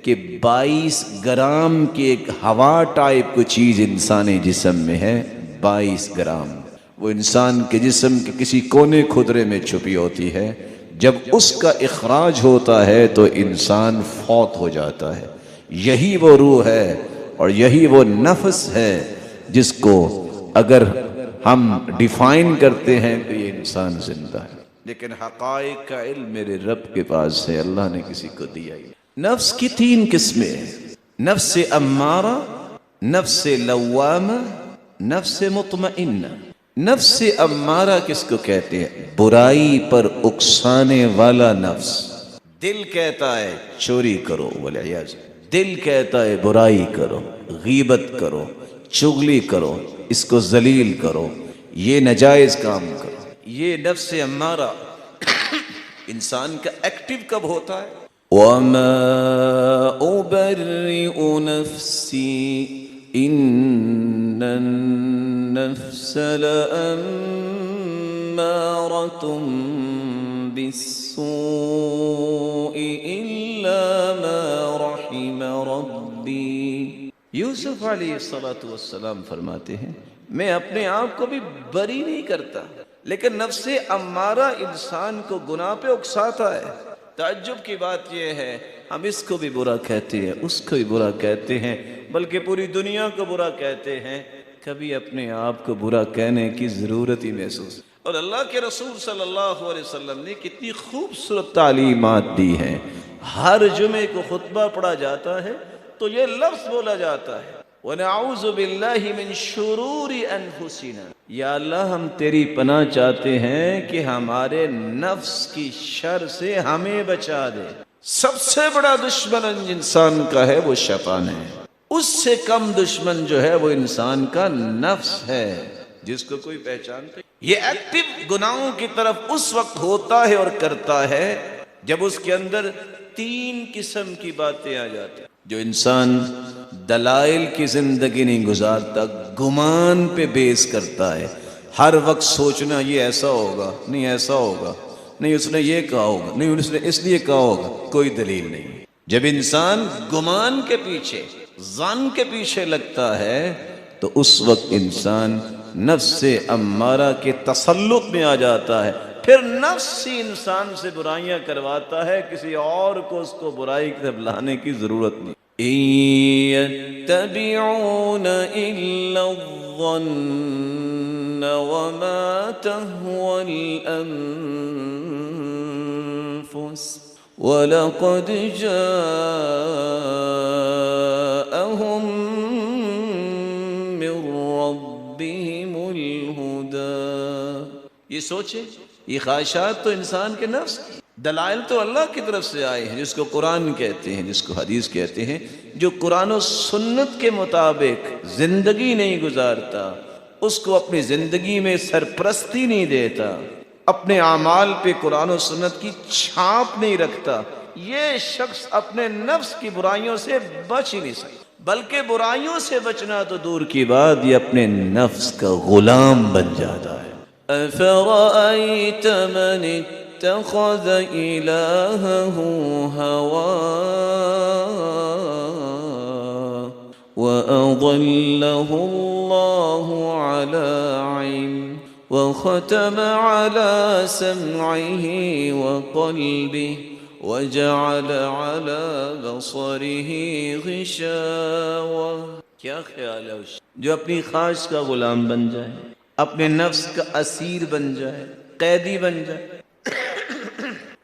کہ 22 گرام کی ایک ہوا ٹائپ کو چیز انسانی جسم میں ہے، 22 گرام، وہ انسان کے جسم کے کسی کونے خدرے میں چھپی ہوتی ہے، جب اس کا اخراج ہوتا ہے تو انسان فوت ہو جاتا ہے۔ یہی وہ روح ہے اور یہی وہ نفس ہے جس کو اگر ہم ڈیفائن کرتے ہیں تو یہ انسان زندہ ہے، لیکن حقائق کا علم میرے رب کے پاس ہے، اللہ نے کسی کو دیا ہی۔ نفس کی 3 قسمیں ہیں، نفس امارہ، نفس لوامہ، نفس مطمئنہ۔ نفس امارہ کس کو کہتے ہیں؟ برائی پر اکسانے والا نفس۔ دل کہتا ہے چوری کرو والعیاذ، دل کہتا ہے برائی کرو، غیبت کرو، چغلی کرو، اس کو ذلیل کرو، یہ ناجائز کام کرو۔ یہ نفس امارہ انسان کا ایکٹیو کب ہوتا ہے؟ وَمَا أُبَرِّئُ نَفْسِي إِنَّ النَّفْسَ لَأَمَّارَةٌ بِالسُّوءِ إِلَّا مَا رَحِمَ رَبِّي۔ یوسف علیہ الصلوۃ والسلام فرماتے ہیں میں اپنے آپ کو بھی بری نہیں کرتا، لیکن نفس امارہ انسان کو گناہ پہ اکساتا ہے۔ تعجب کی بات یہ ہے ہم اس کو بھی برا کہتے ہیں، اس کو بھی برا کہتے ہیں، بلکہ پوری دنیا کو برا کہتے ہیں، کبھی اپنے آپ کو برا کہنے کی ضرورت ہی محسوس۔ اور اللہ کے رسول صلی اللہ علیہ وسلم نے کتنی خوبصورت تعلیمات دی ہیں۔ ہر جمعے کو خطبہ پڑھا جاتا ہے تو یہ لفظ بولا جاتا ہے، وَنَعُوذُ بِاللَّهِ مِن شُرُورِ أَنفُسِنَا، یا اللہ ہم تیری پناہ چاہتے ہیں کہ ہمارے نفس کی شر سے ہمیں بچا دے۔ سب سے بڑا دشمن انسان کا ہے وہ شیطان ہے، اس سے کم دشمن جو ہے وہ انسان کا نفس ہے، جس کو کوئی پہچانتا ہے۔ یہ ایکٹیو گناہوں کی طرف اس وقت ہوتا ہے اور کرتا ہے جب اس کے اندر تین قسم کی باتیں آ جاتی ہیں۔ جو انسان دلائل کی زندگی نہیں گزارتا، گمان پہ بیس کرتا ہے، ہر وقت سوچنا یہ ایسا ہوگا، نہیں ایسا ہوگا، نہیں اس نے یہ کہا ہوگا، نہیں اس نے اس لیے کہا ہوگا، کوئی دلیل نہیں۔ جب انسان گمان کے پیچھے، ظن کے پیچھے لگتا ہے تو اس وقت انسان نفس امارہ کے تسلط میں آ جاتا ہے، پھر نفس ہی انسان سے برائیاں کرواتا ہے، کسی اور کو اس کو برائی کی طرف لانے کی ضرورت نہیں۔ إِن يَتَّبِعُونَ إِلَّا الظَّنَّ وَمَا تَهْوَى الْأَنفُسُ وَلَقَدْ جَاءَهُم مِّن رَّبِّهِمُ الْهُدَىٰ۔ یہ سوچیں، یہ خواہشات تو انسان کے نفس کی، دلائل تو اللہ کی طرف سے آئے ہیں، جس کو قرآن کہتے ہیں، جس کو حدیث کہتے ہیں۔ جو قرآن و سنت کے مطابق زندگی نہیں گزارتا، اس کو اپنی زندگی میں سرپرستی نہیں دیتا، اپنے اعمال پہ قرآن و سنت کی چھاپ نہیں رکھتا، یہ شخص اپنے نفس کی برائیوں سے بچ ہی نہیں سکتا، بلکہ برائیوں سے بچنا تو دور کی بات، یہ اپنے نفس کا غلام بن جاتا ہے۔ أَفَرَأَيْتَ مَنِ اتَّخَذَ إِلَٰهَهُ هَوَاهُ وَأَضَلَّهُ اللَّهُ عَلَىٰ عِلْمٍ وَخَتَمَ عَلَىٰ سَمْعِهِ وَقَلْبِهِ وَجَعَلَ عَلَىٰ بَصَرِهِ غِشَاوَةً۔ کیا خیال ہے جو اپنی خواہش کا غلام بن جائے، اپنے نفس کا اسیر بن جائے، قیدی بن جائے؟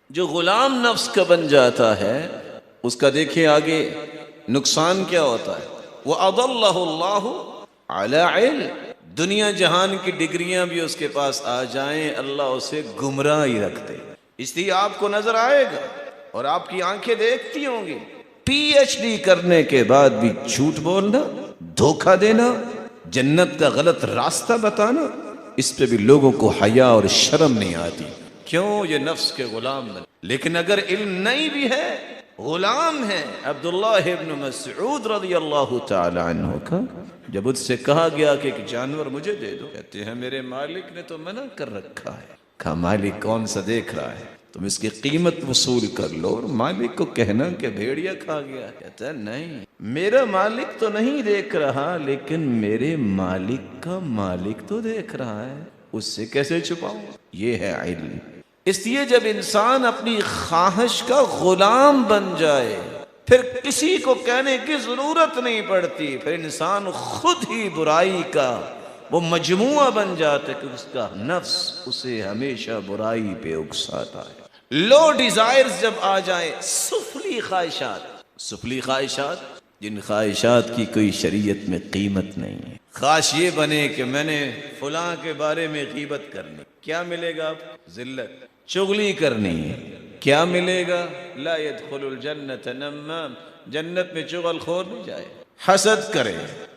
جو غلام نفس کا بن جاتا ہے اس کا دیکھیں آگے نقصان کیا ہوتا ہے۔ وَأَضَلَّهُ اللَّهُ عَلَىٰ عِلْمٍ، دنیا جہان کی ڈگریاں بھی اس کے پاس آ جائیں، اللہ اسے گمراہ ہی رکھتے، اس لیے آپ کو نظر آئے گا اور آپ کی آنکھیں دیکھتی ہوں گی، PhD کرنے کے بعد بھی جھوٹ بولنا، دھوکہ دینا، جنت کا غلط راستہ بتانا، اس پہ بھی لوگوں کو حیا اور شرم نہیں آتی۔ کیوں؟ یہ نفس کے غلام بن۔ لیکن اگر علم نہیں بھی ہے، غلام ہے۔ عبداللہ ابن مسعود رضی اللہ تعالی عنہ کا جب اس سے کہا گیا کہ ایک جانور مجھے دے دو، کہتے ہیں میرے مالک نے تو منع کر رکھا ہے۔ کہا مالک کون سا دیکھ رہا ہے، تم اس کی قیمت وصول کر لو، اور مالک کو کہنا کہ بھیڑیا کھا گیا، کہتا ہے نہیں، میرا مالک تو نہیں دیکھ رہا، لیکن میرے مالک کا مالک تو دیکھ رہا ہے، اس سے کیسے چھپاؤں؟ یہ ہے علم۔ اس لیے جب انسان اپنی خواہش کا غلام بن جائے، پھر کسی کو کہنے کی ضرورت نہیں پڑتی، پھر انسان خود ہی برائی کا وہ مجموعہ بن جاتا ہے کہ اس کا نفس اسے ہمیشہ برائی پہ اکساتا ہے۔ لو ڈیزائرز جب آ جائیں، سفلی خواہشات، سفلی خواہشات، جن خواہشات کی کوئی شریعت میں قیمت نہیں ہے۔ خواہش یہ بنے کہ میں نے فلاں کے بارے میں غیبت کرنی، کیا ملے گا آپ؟ ذلت۔ چغلی کرنی ہے، کیا ملے گا؟ لا يدخل الجنت نمام، جنت میں چغل خور نہیں جائے۔ حسد کرے،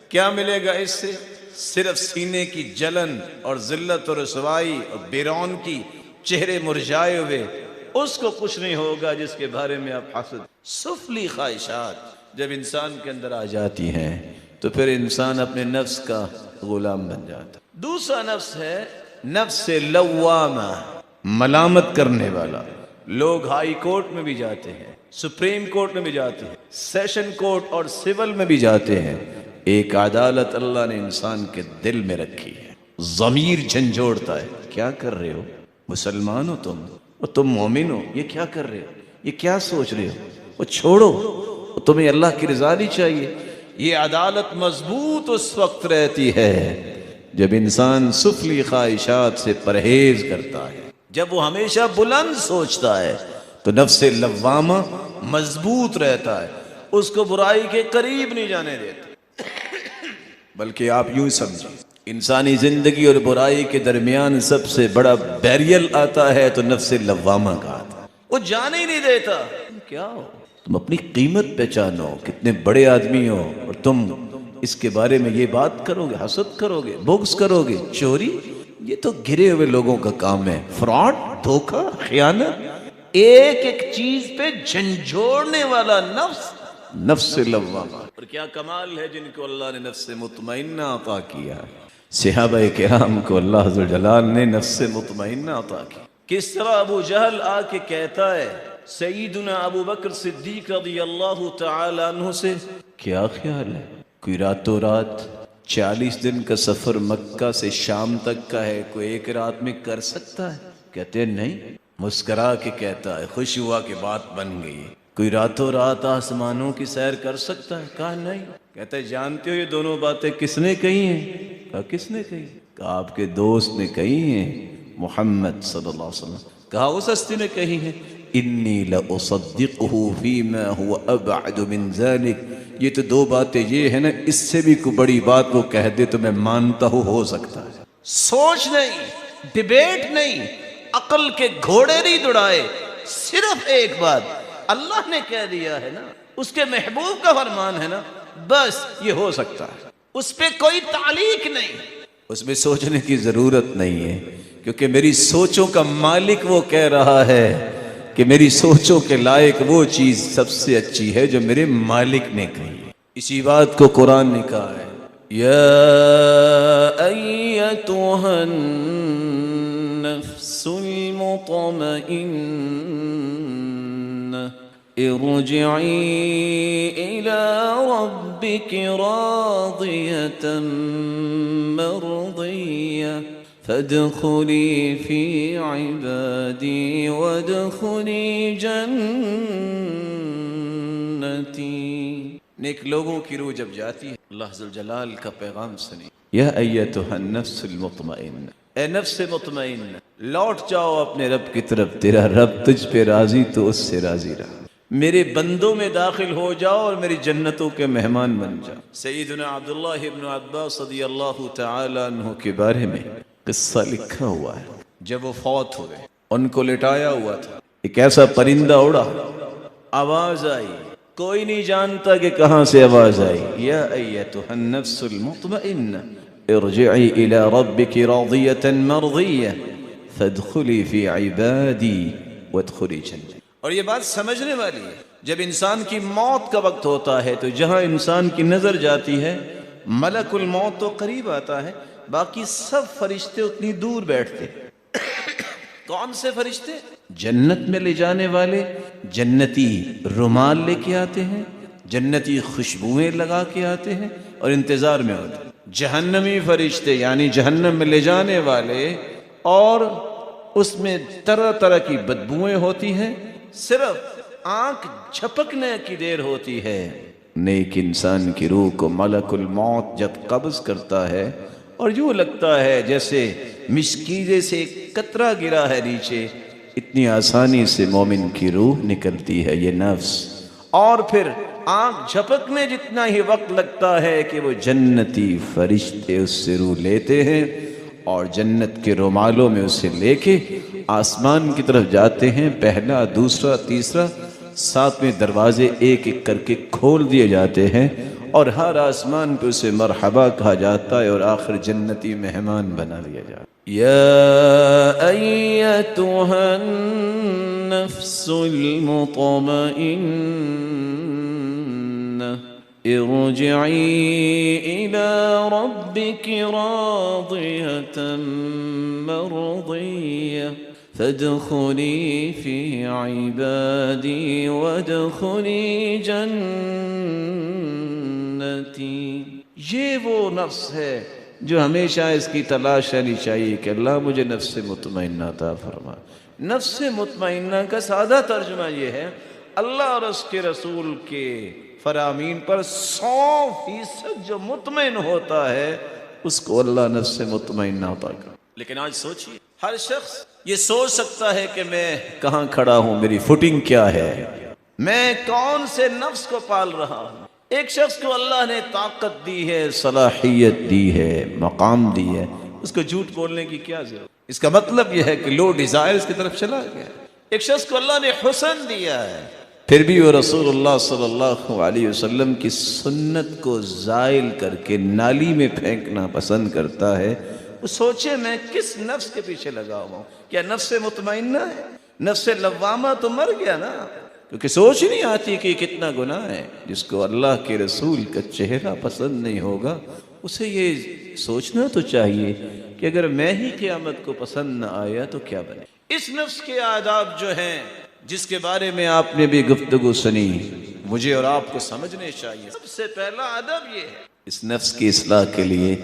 کیا ملے گا اس سے؟ صرف سینے کی جلن اور ذلت اور رسوائی اور بیرون کی، چہرے مرجھائے ہوئے، اس کو کچھ نہیں ہوگا جس کے بارے میں آپ حسد۔ سفلی خواہشات جب انسان کے اندر آ جاتی ہیں تو پھر انسان اپنے نفس کا غلام بن جاتا۔ دوسرا نفس ہے نفس لوامہ، ملامت کرنے والا۔ لوگ ہائی کورٹ میں بھی جاتے ہیں، سپریم کورٹ میں بھی جاتے ہیں، سیشن کورٹ اور سول میں بھی جاتے ہیں، ایک عدالت اللہ نے انسان کے دل میں رکھی ہے، ضمیر جھنجھوڑتا ہے، کیا کر رہے ہو؟ مسلمان ہو تم، اور تم مومن ہو، یہ کیا کر رہے ہو؟ یہ کیا سوچ رہے ہو؟ وہ چھوڑو، تمہیں اللہ کی رضا نہیں چاہیے۔ یہ عدالت مضبوط اس وقت رہتی ہے جب انسان سفلی خواہشات سے پرہیز کرتا ہے، جب وہ ہمیشہ بلند سوچتا ہے تو نفس لوامہ مضبوط رہتا ہے، اس کو برائی کے قریب نہیں جانے دیتا۔ بلکہ آپ یوں سمجھیں، انسانی زندگی اور برائی کے درمیان سب سے بڑا بیریل آتا ہے تو نفس لوامہ کا آتا ہے، وہ جانے ہی نہیں دیتا۔ کیا ہو تم؟ اپنی قیمت پہچانو، کتنے بڑے آدمی ہو، اور تم اس کے بارے میں یہ بات کرو گے، حسد کرو گے، بغض کرو گے، چوری، یہ تو گرے ہوئے لوگوں کا کام ہے، فراڈ، دھوکہ، خیانت، ایک ایک چیز پہ جھنجھوڑنے والا نفس لوامہ۔ اور کیا کمال ہے جن کو اللہ نے نفس مطمئنہ عطا کیا، صحابہ کرام کو اللہ عز و جلال نے نفس مطمئنہ عطا کی۔ کس طرح ابو جہل آ کے کہتا ہے سیدنا ابو بکر صدیق رضی اللہ تعالی عنہ سے، کیا خیال ہے کوئی راتوں رات 40 دن کا سفر مکہ سے شام تک کا ہے، کوئی ایک رات میں کر سکتا ہے؟ کہتے ہیں نہیں، مسکرا کے کہتا ہے، خوش ہوا کہ بات بن گئی، کوئی راتوں رات آسمانوں کی سیر کر سکتا ہے؟ کہا نہیں۔ کہتا ہے جانتے ہو یہ دونوں باتیں کس نے کہی ہیں؟ کہا کس نے کہی؟ کہا آپ کے دوست نے کہی ہیں، محمد صلی اللہ علیہ وسلم۔ کہا اس ہستی نے کہی ہیں؟ انی لأصدقه فيما هو ابعد من ذلك، یہ تو دو باتیں یہ ہے نا، اس سے بھی کوئی بڑی بات وہ کہہ دے تو میں مانتا ہوں، ہو سکتا ہے۔ سوچ نہیں، ڈیبیٹ نہیں، عقل کے گھوڑے نہیں دوڑائے، صرف ایک بات اللہ نے کہہ دیا ہے نا، اس کے محبوب کا فرمان ہے نا، بس یہ ہو سکتا ہے، اس پہ کوئی تعلیق نہیں، اس میں سوچنے کی ضرورت نہیں ہے، کیونکہ میری سوچوں کا مالک وہ کہہ رہا ہے کہ میری سوچوں کے لائق وہ چیز سب سے اچھی ہے جو میرے مالک نے کہی ہے۔ اسی بات کو قرآن نے کہا ہے، یا ایتھا النفس المطمئنہ ارجعی الی ربک راضیۃ مرضیہ فادخلی فی عبادی وادخلی جنتی۔ نیک لوگوں کی روح جب جاتی ہے، اللہ عز و جلال کا پیغام سنی، یا ایتھا النفس المطمئنہ، اے نفس مطمئنہ، لوٹ جاؤ اپنے رب کی طرف، تیرا رب تجھ پہ راضی تو اس سے راضی رہا، میرے بندوں میں داخل ہو جاؤ اور میری جنتوں کے مہمان بن جاؤ۔ سیدنا عبداللہ ابن عباس رضی اللہ تعالی عنہ کے بارے میں قصہ لکھا ہوا ہے، جب وہ فوت ہوئے، ان کو لٹایا ہوا تھا، ایک ایسا پرندہ اڑا، آواز آئی، کوئی نہیں جانتا کہ کہاں سے آواز آئی، یا ایتھا النفس المطمئنہ ارجعی الی ربک راضیۃ مرضیہ فادخلی فی عبادی وادخلی جنتی۔ اور یہ بات سمجھنے والی ہے، جب انسان کی موت کا وقت ہوتا ہے تو جہاں انسان کی نظر جاتی ہے ملک الموت تو قریب آتا ہے، باقی سب فرشتے اتنی دور بیٹھتے۔ کون سے فرشتے؟ جنت میں لے جانے والے جنتی رومال لے کے آتے ہیں، جنتی خوشبوئیں لگا کے آتے ہیں اور انتظار میں ہوتے ہیں۔ جہنمی فرشتے یعنی جہنم میں لے جانے والے، اور اس میں طرح طرح کی بدبوئیں ہوتی ہیں، صرف آنکھ جھپکنے کی دیر ہوتی ہے۔ نیک انسان کی روح کو ملک الموت جب قبض کرتا ہے اور یوں لگتا ہے جیسے مشکیزے سے ایک قطرہ گرا ہے نیچے، اتنی آسانی سے مومن کی روح نکلتی ہے یہ نفس، اور پھر آنکھ جھپکنے جتنا ہی وقت لگتا ہے کہ وہ جنتی فرشتے اس سے روح لیتے ہیں اور جنت کے رومالوں میں اسے لے کے آسمان کی طرف جاتے ہیں، پہلا، دوسرا، تیسرا، 7ویں دروازے ایک ایک کر کے کھول دیے جاتے ہیں اور ہر آسمان پہ اسے مرحبا کہا جاتا ہے اور آخر جنتی مہمان بنا دیا جاتا ہے۔ یا ایتھا النفس المطمئنہ ارجعی الی ربک راضیۃ مرضیہ فادخلی فی عبادی وادخلی جنتی۔ یہ وہ نفس ہے جو ہمیشہ اس کی تلاش رہنی چاہیے کہ اللہ مجھے نفس مطمئنہ عطا فرما۔ نفس مطمئنہ کا سادہ ترجمہ یہ ہے اللہ اور اس کے رسول کے فرامین پر 100% جو مطمئن ہوتا ہے اس کو اللہ نفس مطمئنہ عطا کرے۔ لیکن آج سوچیے، ہر شخص یہ سوچ سکتا ہے کہ میں کہاں کھڑا ہوں، میری فوٹنگ کیا ہے، میں کون سے نفس کو پال رہا ہوں۔ ایک شخص کو اللہ نے طاقت دی ہے، صلاحیت دی ہے، مقام دی ہے، اس کو جھوٹ بولنے کی کیا ضرورت؟ اس کا مطلب یہ ہے کہ لو ڈیزائرز کی طرف چلا گیا۔ ایک شخص کو اللہ نے حسن دیا ہے، پھر بھی وہ رسول اللہ صلی اللہ علیہ وسلم کی سنت کو زائل کر کے نالی میں پھینکنا پسند کرتا ہے۔ وہ سوچے میں کس نفس کے پیچھے لگا ہوا ہوں؟ کیا نفس مطمئنہ ہے؟ نفس لوامہ تو مر گیا نا، کیونکہ سوچ نہیں آتی کہ کتنا گناہ ہے۔ جس کو اللہ کے رسول کا چہرہ پسند نہیں ہوگا اسے یہ سوچنا تو چاہیے کہ اگر میں ہی قیامت کو پسند نہ آیا تو کیا بنے۔ اس نفس کے آداب جو ہیں جس کے بارے میں آپ نے بھی گفتگو سنی، مجھے اور آپ کو سمجھنے چاہیے۔ سب سے پہلا ادب یہ ہے، اس نفس کی اصلاح کے لیے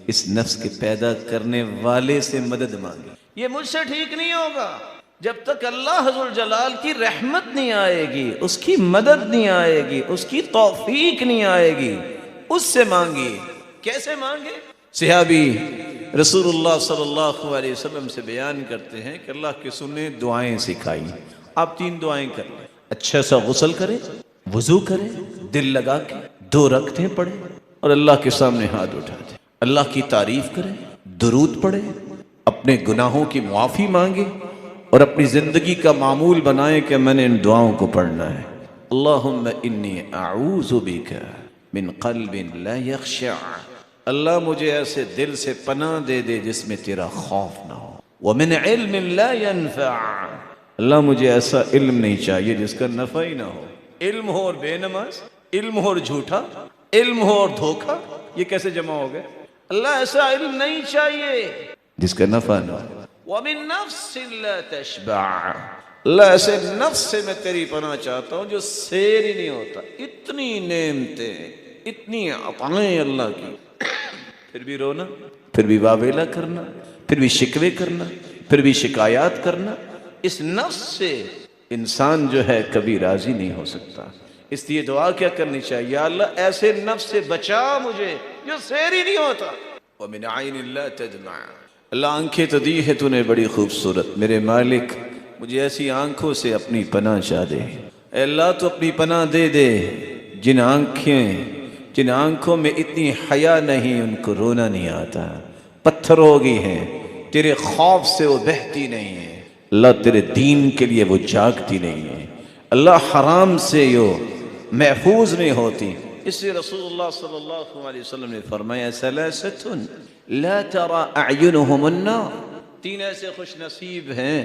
اس نفس کے پیدا کرنے والے سے مدد مانگی۔ یہ مجھ سے ٹھیک نہیں ہوگا جب تک اللہ ذوالجلال کی رحمت نہیں آئے گی، اس کی مدد نہیں آئے گی، اس کی توفیق نہیں آئے گی، اس سے مانگی۔ کیسے مانگے؟ صحابی رسول اللہ صلی اللہ علیہ وسلم سے بیان کرتے ہیں کہ اللہ کے رسول نے دعائیں سکھائی۔ آپ 3 دعائیں کر لیں، اچھا سا غسل کریں، وضو کریں، دل لگا کے 2 رکعتیں پڑھیں اور اللہ کے سامنے ہاتھ اٹھا دیں، اللہ کی تعریف کریں، درود پڑھیں، اپنے گناہوں کی معافی مانگیں اور اپنی زندگی کا معمول بنائیں کہ میں نے ان دعاؤں کو پڑھنا ہے۔ اللہم انی اعوذ بک من قلب لا یخشع، اللہ مجھے ایسے دل سے پناہ دے دے جس میں تیرا خوف نہ ہو، ومن علم لا ينفع، اللہ مجھے ایسا علم نہیں چاہیے جس کا نفع ہی نہ ہو۔ علم ہو اور بے نماز، علم ہو اور جھوٹا، علم ہو اور دھوکہ، یہ کیسے جمع ہو گئے؟ اللہ ایسا علم نہیں چاہیے جس کا نفع نہ ہو۔ وَمِن نَفْسٍ لَا تَشْبَعْ، اللہ ایسے نفس سے میں تیری پناہ چاہتا ہوں جو سیر ہی نہیں ہوتا۔ اتنی نعمتیں، اتنی عطائیں اللہ کی، پھر بھی رونا، پھر بھی واویلا کرنا، پھر بھی شکوے کرنا، پھر بھی شکایات کرنا۔ اس نفس سے انسان جو ہے کبھی راضی نہیں ہو سکتا۔ اس لیے دعا کیا کرنی چاہیے؟ یا اللہ ایسے نفس سے بچا مجھے جو سیر ہی نہیں ہوتا۔ وَمِنْ عَيْنِ اللَّهِ تَدْمَعَ، اللہ آنکھیں تو دی ہے تو نے بڑی خوبصورت، میرے مالک مجھے ایسی آنکھوں سے اپنی پناہ چاہ دے۔ اے اللہ تو اپنی پناہ دے دے جن آنکھوں میں اتنی حیا نہیں، ان کو رونا نہیں آتا، پتھر ہو گئی ہیں، تیرے خوف سے وہ بہتی نہیں ہے، اللہ تیرے دین کے لیے وہ جاگتی نہیں ہے، اللہ حرام سے وہ محفوظ نہیں ہوتی۔ اس سے رسول اللہ صلی اللہ علیہ وسلم نے فرمایا ثلاثۃ لا ترى اعینہم النار، 3 ایسے خوش نصیب ہیں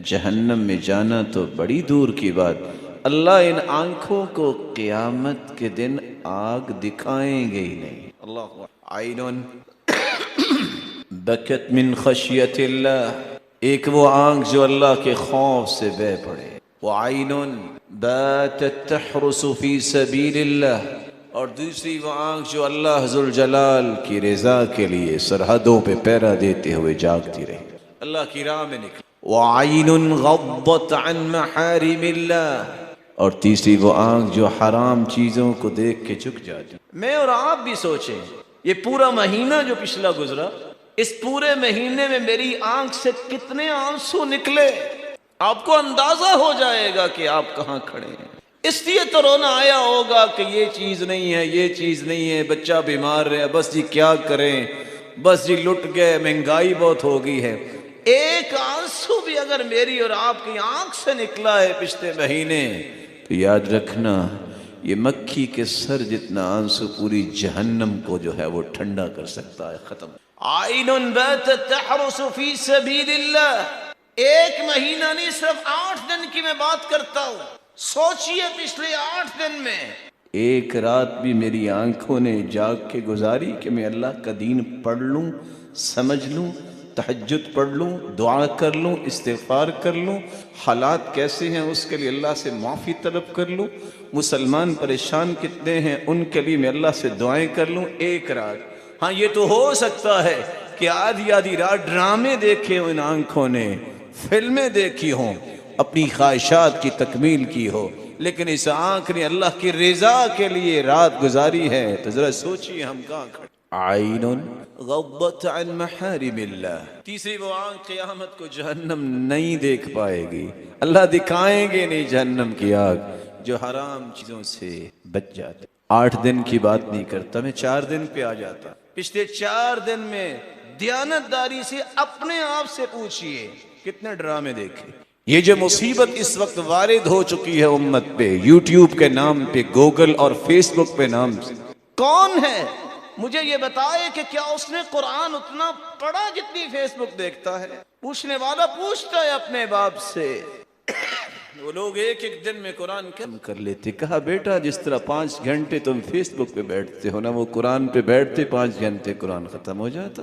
جہنم میں جانا تو بڑی دور کی بات، اللہ ان آنکھوں کو قیامت کے دن آگ دکھائیں گے ہی نہیں۔ اللہ عین بکت من خشیت اللہ، ایک وہ آنکھ جو اللہ کے خوف سے بہہ پڑے، وعین باتت تحرس فی سبیل اللہ، اور دوسری وہ آنکھ جو اللہ ذوالجلال کی رضا کے لیے سرحدوں پہ پہرا دیتے ہوئے جاگتی رہی، اللہ کی راہ میں نکلی۔ وعین غضت عن محارم اللہ، اور تیسری وہ آنکھ جو حرام چیزوں کو دیکھ کے جھک جاتی۔ میں اور آپ بھی سوچیں، یہ پورا مہینہ جو پچھلا گزرا، اس پورے مہینے میں میری آنکھ سے کتنے آنسو نکلے، آپ کو اندازہ ہو جائے گا کہ آپ کہاں کھڑے ہیں۔ اس لیے تو رونا آیا ہوگا کہ یہ چیز نہیں ہے، یہ چیز نہیں ہے، بچہ بیمار ہے، بس جی کیا کریں، بس جی لٹ گئے، مہنگائی بہت ہو گئی ہے۔ ایک آنسو بھی اگر میری اور آپ کی آنکھ سے نکلا ہے پچھلے مہینے تو یاد رکھنا یہ مکھی کے سر جتنا آنسو پوری جہنم کو جو ہے وہ ٹھنڈا کر سکتا ہے۔ ختم۔ عین باتت تحرس فی سبیل اللہ، ایک مہینہ نہیں، صرف 8 دن کی میں بات کرتا ہوں۔ سوچئے پچھلے 8 دن میں ایک رات بھی میری آنکھوں نے جاگ کے گزاری کہ میں اللہ کا دین پڑھ لوں، سمجھ لوں، تہجد پڑھ لوں، دعا کر لوں، استغفار کر لوں، حالات کیسے ہیں اس کے لیے اللہ سے معافی طلب کر لوں، مسلمان پریشان کتنے ہیں ان کے لیے میں اللہ سے دعائیں کر لوں ایک رات۔ ہاں یہ تو ہو سکتا ہے کہ آدھی آدھی رات ڈرامے دیکھے ہوں ان آنکھوں نے، فلمیں دیکھی ہوں، اپنی خواہشات کی تکمیل کی ہو، لیکن اس آنکھ نے اللہ کی رضا کے لیے رات گزاری ہے تو ذرا سوچیے ہم کہاں کھڑے۔ عین غضت عن محارم اللہ، تیسری وہ آنکھ قیامت کو جہنم نہیں دیکھ پائے گی، اللہ دکھائیں گے نہیں جہنم کی آگ، جو حرام چیزوں سے بچ جاتے۔ 8 دن کی بات نہیں کرتا، میں 4 دن پہ آ جاتا۔ پچھلے 4 دن میں دیانتداری سے اپنے آپ سے پوچھئے کتنے ڈرامے دیکھے۔ یہ جو مصیبت اس وقت وارد ہو چکی ہے امت پہ، یوٹیوب کے نام پہ، گوگل اور فیس بک پہ نام سے، کون ہے مجھے یہ بتائے کہ کیا اس نے قرآن اتنا پڑھا جتنی فیس بک دیکھتا ہے؟ پوچھنے والا پوچھتا ہے اپنے باپ سے۔ وہ لوگ ایک ایک دن میں قرآن کم کر لیتے۔ کہا بیٹا جس طرح 5 گھنٹے تم فیس بک پہ بیٹھتے ہو نا، وہ قرآن پہ بیٹھتے 5 گھنٹے قرآن ختم ہو جاتا۔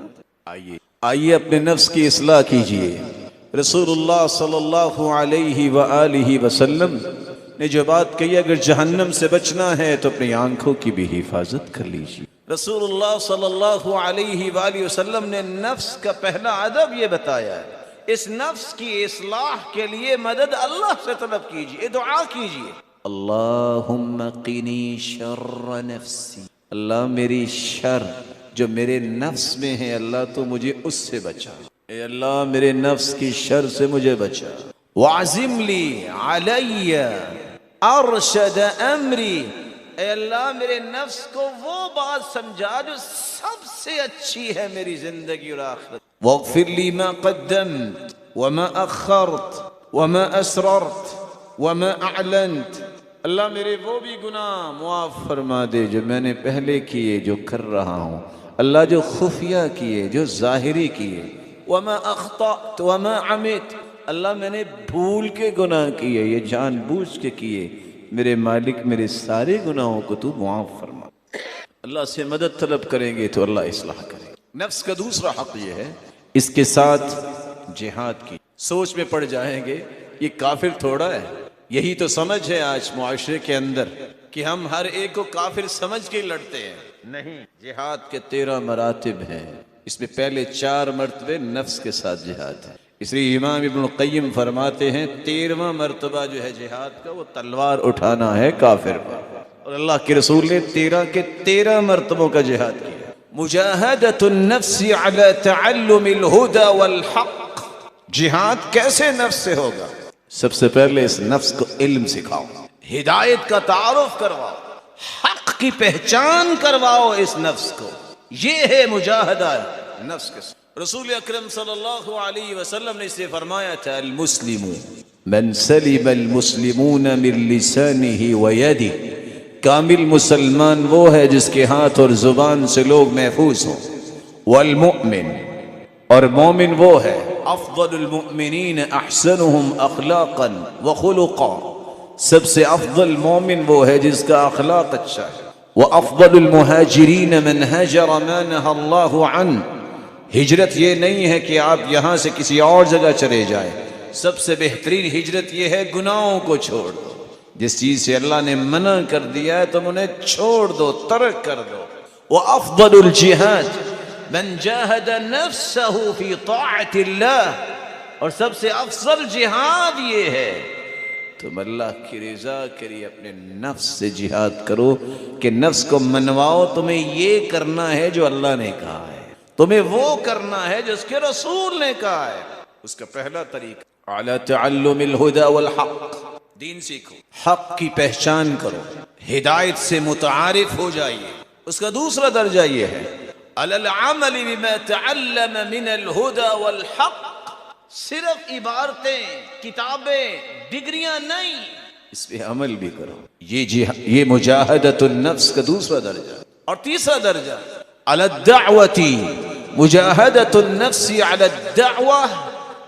آئیے اپنے نفس کی اصلاح کیجئے۔ رسول اللہ صلی اللہ علیہ وآلہ وسلم نے جو بات کہی، اگر جہنم سے بچنا ہے تو اپنی آنکھوں کی بھی حفاظت کر لیجئے۔ رسول اللہ صلی اللہ علیہ وآلہ وسلم نے نفس کا پہلا ادب یہ بتایا ہے، اس نفس کی اصلاح کے لیے مدد اللہ سے طلب کیجئے، دعا کیجئے۔ اللہم قنی شر نفسی، اللہ میری شر جو میرے نفس میں ہے اللہ تو مجھے اس سے بچا، اے اللہ میرے نفس کی شر سے مجھے بچا۔ وَعْزِمْ لِي عَلَيَّ أَرْشَدَ أَمْرِي، اے اللہ میرے نفس کو وہ بات سمجھا جو سب سے اچھی ہے میری زندگی اور آخرت۔ وَاغْفِرْ لِي مَا قَدَّمْتُ وَمَا أَخَّرْتُ وَمَا أَسْرَرْتُ وَمَا أَعْلَنْتُ، اللہ میرے وہ بھی گناہ معاف فرما دے جو میں نے پہلے کیے، جو کر رہا ہوں، اللہ جو خفیہ کیے، جو ظاہری کیے۔ وَمَا أَخْطَأْتُ وَمَا عَمِدْتُ، اللہ میں نے بھول کے گناہ کیے، یہ جان بوجھ کے کیے، میرے مالک میرے سارے گناہوں کو تو معاف فرما۔ اللہ سے مدد طلب کریں گے تو اللہ اصلاح کرے گا۔ نفس کا دوسرا حق یہ ہے، اس کے ساتھ جہاد کی۔ سوچ میں پڑ جائیں گے یہ کافر تھوڑا ہے، یہی تو سمجھ ہے آج معاشرے کے اندر کہ ہم ہر ایک کو کافر سمجھ کے لڑتے ہیں۔ نہیں، جہاد کے 13 مراتب ہیں، اس میں پہلے 4 مرتبے نفس کے ساتھ جہاد ہے۔ اس لیے امام ابن القیم فرماتے ہیں 13واں مرتبہ جو ہے جہاد کا وہ تلوار اٹھانا ہے کافر پر، اور اللہ کے رسول نے 13 کے 13 مرتبوں کا جہاد کیا۔ مجاہدۃ النفس علی تعلم الہدى والحق، جہاد کیسے نفس سے ہوگا؟ سب سے پہلے اس نفس کو علم سکھاؤ، ہدایت کا تعارف کرواؤ، حق کی پہچان کرواؤ اس نفس کو، یہ ہے مجاہدہ نفس کے ساتھ۔ رسول اکرم صلی اللہ علیہ وسلم نے اسے فرمایا تھا المسلم من سلم المسلمون من لسانہ ویدہ، کامل مسلمان وہ ہے جس کے ہاتھ اور زبان سے لوگ محفوظ ہوں۔ والمؤمن، اور مومن وہ ہے افضل المؤمنین احسنہم اخلاقا وخلقا، سب سے افضل مومن وہ ہے جس کا اخلاق اچھا ہے۔ وافضل المہاجرین من ہاجر ما نہى اللہ عنہ، ہجرت یہ نہیں ہے کہ آپ یہاں سے کسی اور جگہ چلے جائیں، سب سے بہترین ہجرت یہ ہے گناہوں کو چھوڑ دو، جس چیز سے اللہ نے منع کر دیا ہے تم انہیں چھوڑ دو، ترک کر دو۔ وافضل الجہاد من جاہد نفسہ فی طاعت اللہ، اور سب سے افضل جہاد یہ ہے تم اللہ کی رضا کے لیے اپنے نفس سے جہاد کرو کہ نفس کو منواؤ تمہیں یہ کرنا ہے جو اللہ نے کہا ہے، تمہیں وہ کرنا ہے جو اس کے رسول نے کہا ہے۔ اس کا پہلا طریقہ اعلی تعلم الہدى والحق، دین سیکھو، حق کی پہچان کرو، ہدایت سے متعارف ہو جائیے۔ اس کا دوسرا درجہ یہ ہے علی العمل بما تعلم من الہدى والحق، صرف عبارتیں، کتابیں، ڈگریاں نہیں، اس پہ عمل بھی کرو۔ یہ مجاہدۃ النفس کا دوسرا درجہ۔ اور تیسرا درجہ علی الدعوۃ، مجاہدۃ النفس علی الدعوۃ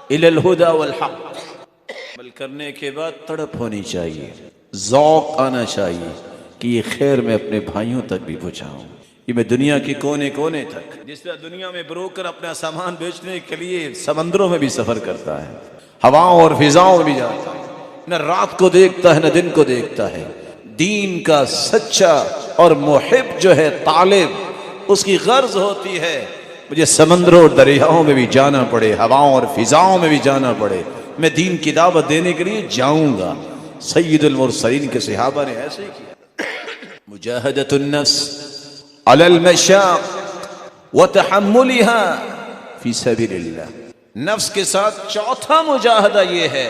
الی الہدى والحق، عمل کرنے کے بعد تڑپ ہونی چاہیے، ذوق آنا چاہیے کہ یہ خیر میں اپنے بھائیوں تک بھی پہنچاؤں، یہ میں دنیا کے کونے کونے تک، جس طرح دنیا میں بروکر اپنا سامان بیچنے کے لیے سمندروں میں بھی سفر کرتا ہے، ہواؤں اور فضاؤں میں بھی جاتا ہے، نہ رات کو دیکھتا ہے نہ دن کو دیکھتا ہے، دین کا سچا اور محب جو ہے طالب، اس کی غرض ہوتی ہے مجھے سمندروں اور دریاؤں میں بھی جانا پڑے، ہواؤں اور فضاؤں میں بھی جانا پڑے، میں دین کی دعوت دینے کے لیے جاؤں گا۔ سید المرسلین کے صحابہ نے ایسے ہی کیا۔ مجاہدۃ النفس علی المشاق وتحملها فی سبیل اللہ، نفس کے ساتھ چوتھا مجاہدہ یہ ہے،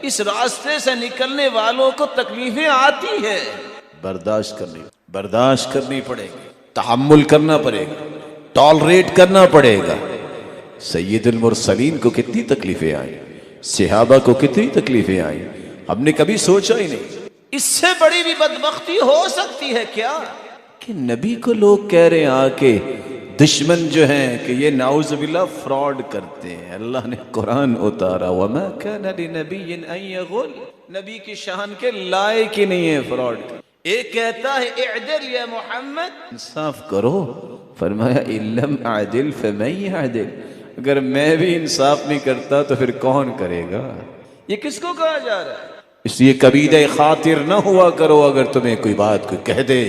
اس راستے سے نکلنے والوں کو تکلیفیں آتی ہے، برداشت کرنی پڑے گی، تحمل کرنا پڑے گا، ٹالریٹ کرنا پڑے گا۔ سید المرسلین کو کتنی تکلیفیں آئیں، صحابہ کو کتنی تکلیفیں آئیں، ہم نے کبھی سوچا ہی نہیں۔ اس سے بڑی بھی بدبختی ہو سکتی ہے کیا کہ نبی کو لوگ کہہ رہے ہیں آ کے، دشمن جو ہیں کہ یہ نعوذ باللہ فراڈ کرتے ہیں۔ اللہ نے قرآن اتارا وَمَا كَانَ لِنَبِيٍّ أَن يَغُلَّ، نبی کی شان کے لائق ہی نہیں ہے فراڈ۔ ایک کہتا ہے اعدل یا محمد، انصاف کرو، فرمایا إِن لَمْ أَعْدِلْ فَمَن يَعْدِلْ، اگر میں بھی انصاف نہیں کرتا تو پھر کون کرے گا؟ یہ کس کو کہا جا رہا ہے؟ اس لیے کبیدہ خاطر نہ ہوا کرو اگر تمہیں کوئی بات کوئی کہہ دے،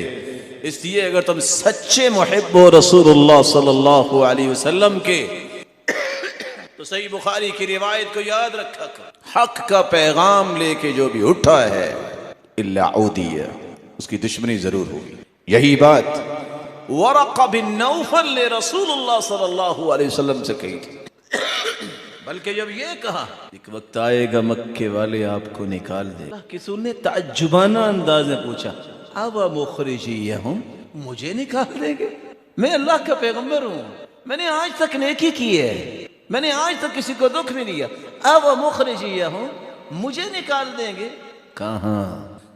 اس لیے اگر تم سچے محب ہو رسول اللہ صلی اللہ علیہ وسلم کے تو صحیح بخاری کی روایت کو یاد رکھا کر، حق کا پیغام لے کے جو بھی اٹھا ہے الا عودیہ، اس کی دشمنی ضرور ہوگی۔ یہی بات ورقہ بن نوفل نے رسول اللہ صلی اللہ علیہ وسلم سے کہی تھی، بلکہ جب یہ کہا ایک وقت آئے گا مکے والے آپ کو نکال دے، اللہ کے رسول نے تعجبانہ انداز میں پوچھا اب مخرجیہم، مجھے نکال دیں گے؟ میں اللہ کا پیغمبر ہوں، میں نے آج تک نیکی کی ہے، میں نے آج تک کسی کو دکھ نہیں دیا، اب مخرجیہم، مجھے نکال دیں گے؟ کہاں،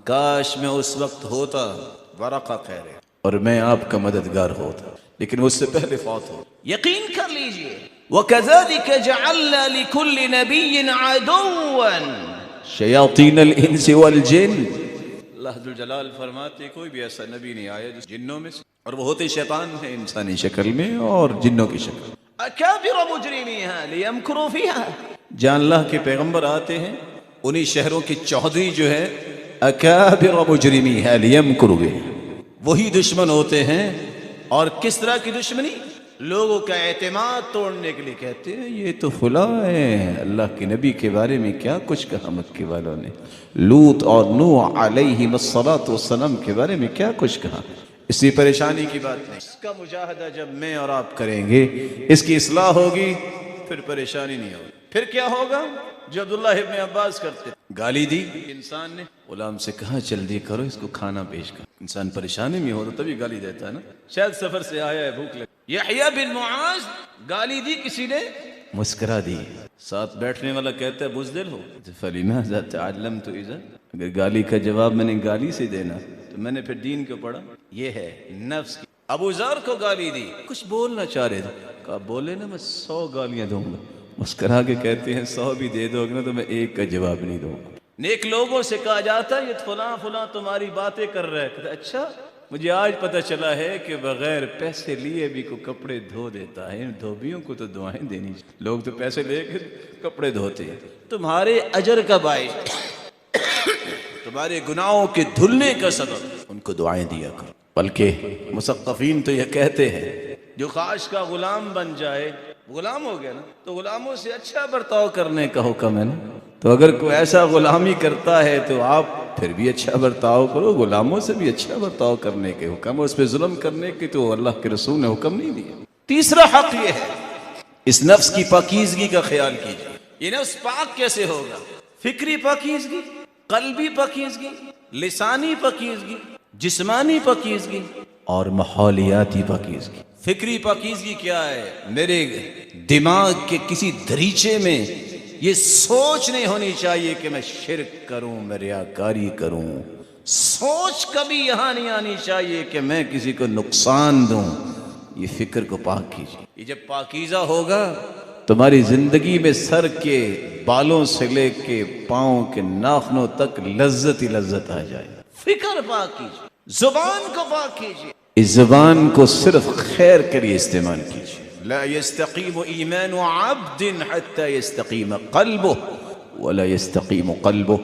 کاش میں اس وقت ہوتا، ورقہ کہہ رہے، اور میں آپ کا مددگار ہوتا، لیکن وہ اس سے پہلے فوت ہو۔ یقین کر لیجئے وَكَذَلِكَ جَعَلْنَا لِكُلِّ نَبِيٍّ عَدُوًّا شَيَاطِينَ الْإِنسِ وَالْجِنِّ، اللہ ذو الجلال فرماتے کوئی بھی ایسا نبی نہیں آیا جس جنوں میں سے، اور وہ ہوتے شیطان ہیں انسانی شکل میں اور جنوں کی شکل۔ أَكَابِرَ مُجْرِمِيهَا لِيَمْكُرُوا فِيهَا، جہاں اللہ کے پیغمبر آتے ہیں انہی شہروں کے چودھری جو ہے أَكَابِرَ مُجْرِمِيهَا لِيَمْكُرُوا بِهَا، وہی دشمن ہوتے ہیں، اور کس طرح کی دشمنی؟ لوگوں کا اعتماد توڑنے کے لیے کہتے ہیں یہ تو فلاں ہے، اللہ کے نبی کے بارے میں کیا کچھ کہا مکے والوں نے، لوط اور نوح علیہم السلام کے بارے میں کیا کچھ کہا۔ اسی پریشانی کی بات نہیں، اس کا مجاہدہ جب میں اور آپ کریں گے، اس کی اصلاح ہوگی، پھر پریشانی نہیں ہوگی۔ پھر کیا ہوگا جو عبداللہ ابن عباس کرتے، گالی دی انسان نے، غلام سے کہا جلدی کرو اس کو کھانا پیش کر، انسان پریشانی میں ہو تو تبھی گالی دیتا ہے نا، شاید سفر سے آیا ہے بھوک لگی۔ یحییٰ بن معاذ، گالی دی کسی نے، مسکرا دی، ساتھ بیٹھنے والا کہتا ہے بزدل ہو، فلماذا تعلمت اذا، اگر گالی کا جواب میں نے گالی سے دینا تو میں نے پھر دین کو پڑھا۔ یہ ہے نفس کی۔ ابو ذر کو گالی دی، کچھ بولنا چاہ رہے تھے، کہا بولے نا میں 100 گالیاں دوں گا، مسکرا کے کہتے ہیں 100 بھی دے دو گے نا تو میں ایک کا جواب نہیں دوں گا۔ نیک لوگوں سے کہا جاتا ہے یہ فلاں فلاں تمہاری باتیں کر رہا ہے، کہتا اچھا مجھے آج پتہ چلا ہے کہ بغیر پیسے لیے بھی کو کپڑے دھو دیتا ہے، دھوبیوں کو تو دعائیں دینی چاہیے، لوگ تو پیسے لے کے کپڑے دھوتے ہیں، تمہارے اجر کا باعث، تمہارے گناہوں کے دھلنے کا سبب، ان کو دعائیں دیا کرو۔ بلکہ مثقفین تو یہ کہتے ہیں جو خواہش کا غلام بن جائے، غلام ہو گیا نا تو غلاموں سے اچھا برتاؤ کرنے کا حکم ہے نا، تو اگر کوئی ایسا غلامی کرتا ہے تو آپ پھر بھی اچھا برتاؤ کرو، غلاموں سے بھی اچھا برتاؤ کرنے کے حکم، اس پہ ظلم کرنے کے تو اللہ کے رسول نے حکم نہیں دیا۔ تیسرا حق یہ ہے اس نفس کی پاکیزگی کا خیال کیجیے۔ یہ نفس پاک کیسے ہوگا؟ فکری پاکیزگی، قلبی پاکیزگی، لسانی پاکیزگی، جسمانی پاکیزگی اور ماحولیاتی پاکیزگی۔ فکری پاکیزگی کیا ہے؟ میرے دماغ کے کسی دریچے میں یہ سوچ نہیں ہونی چاہیے کہ میں شرک کروں، میں ریاکاری کروں، سوچ کبھی یہاں نہیں آنی چاہیے کہ میں کسی کو نقصان دوں۔ یہ فکر کو پاک کیجیے، یہ جب پاکیزہ ہوگا تمہاری زندگی میں سر کے بالوں سے لے کے پاؤں کے ناخنوں تک لذت ہی لذت آ جائے۔ فکر پاک کیجیے، زبان کو پاک کیجیے، اس زبان کو صرف خیر کے لیے استعمال کیجیے. لا يستقيم ایمان عبد حتى يستقيم قلبه ولا يستقيم قلبه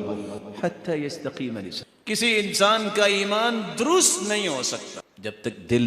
حتى يستقيم لسانه. کسی انسان کا ایمان درست نہیں ہو سکتا جب تک دل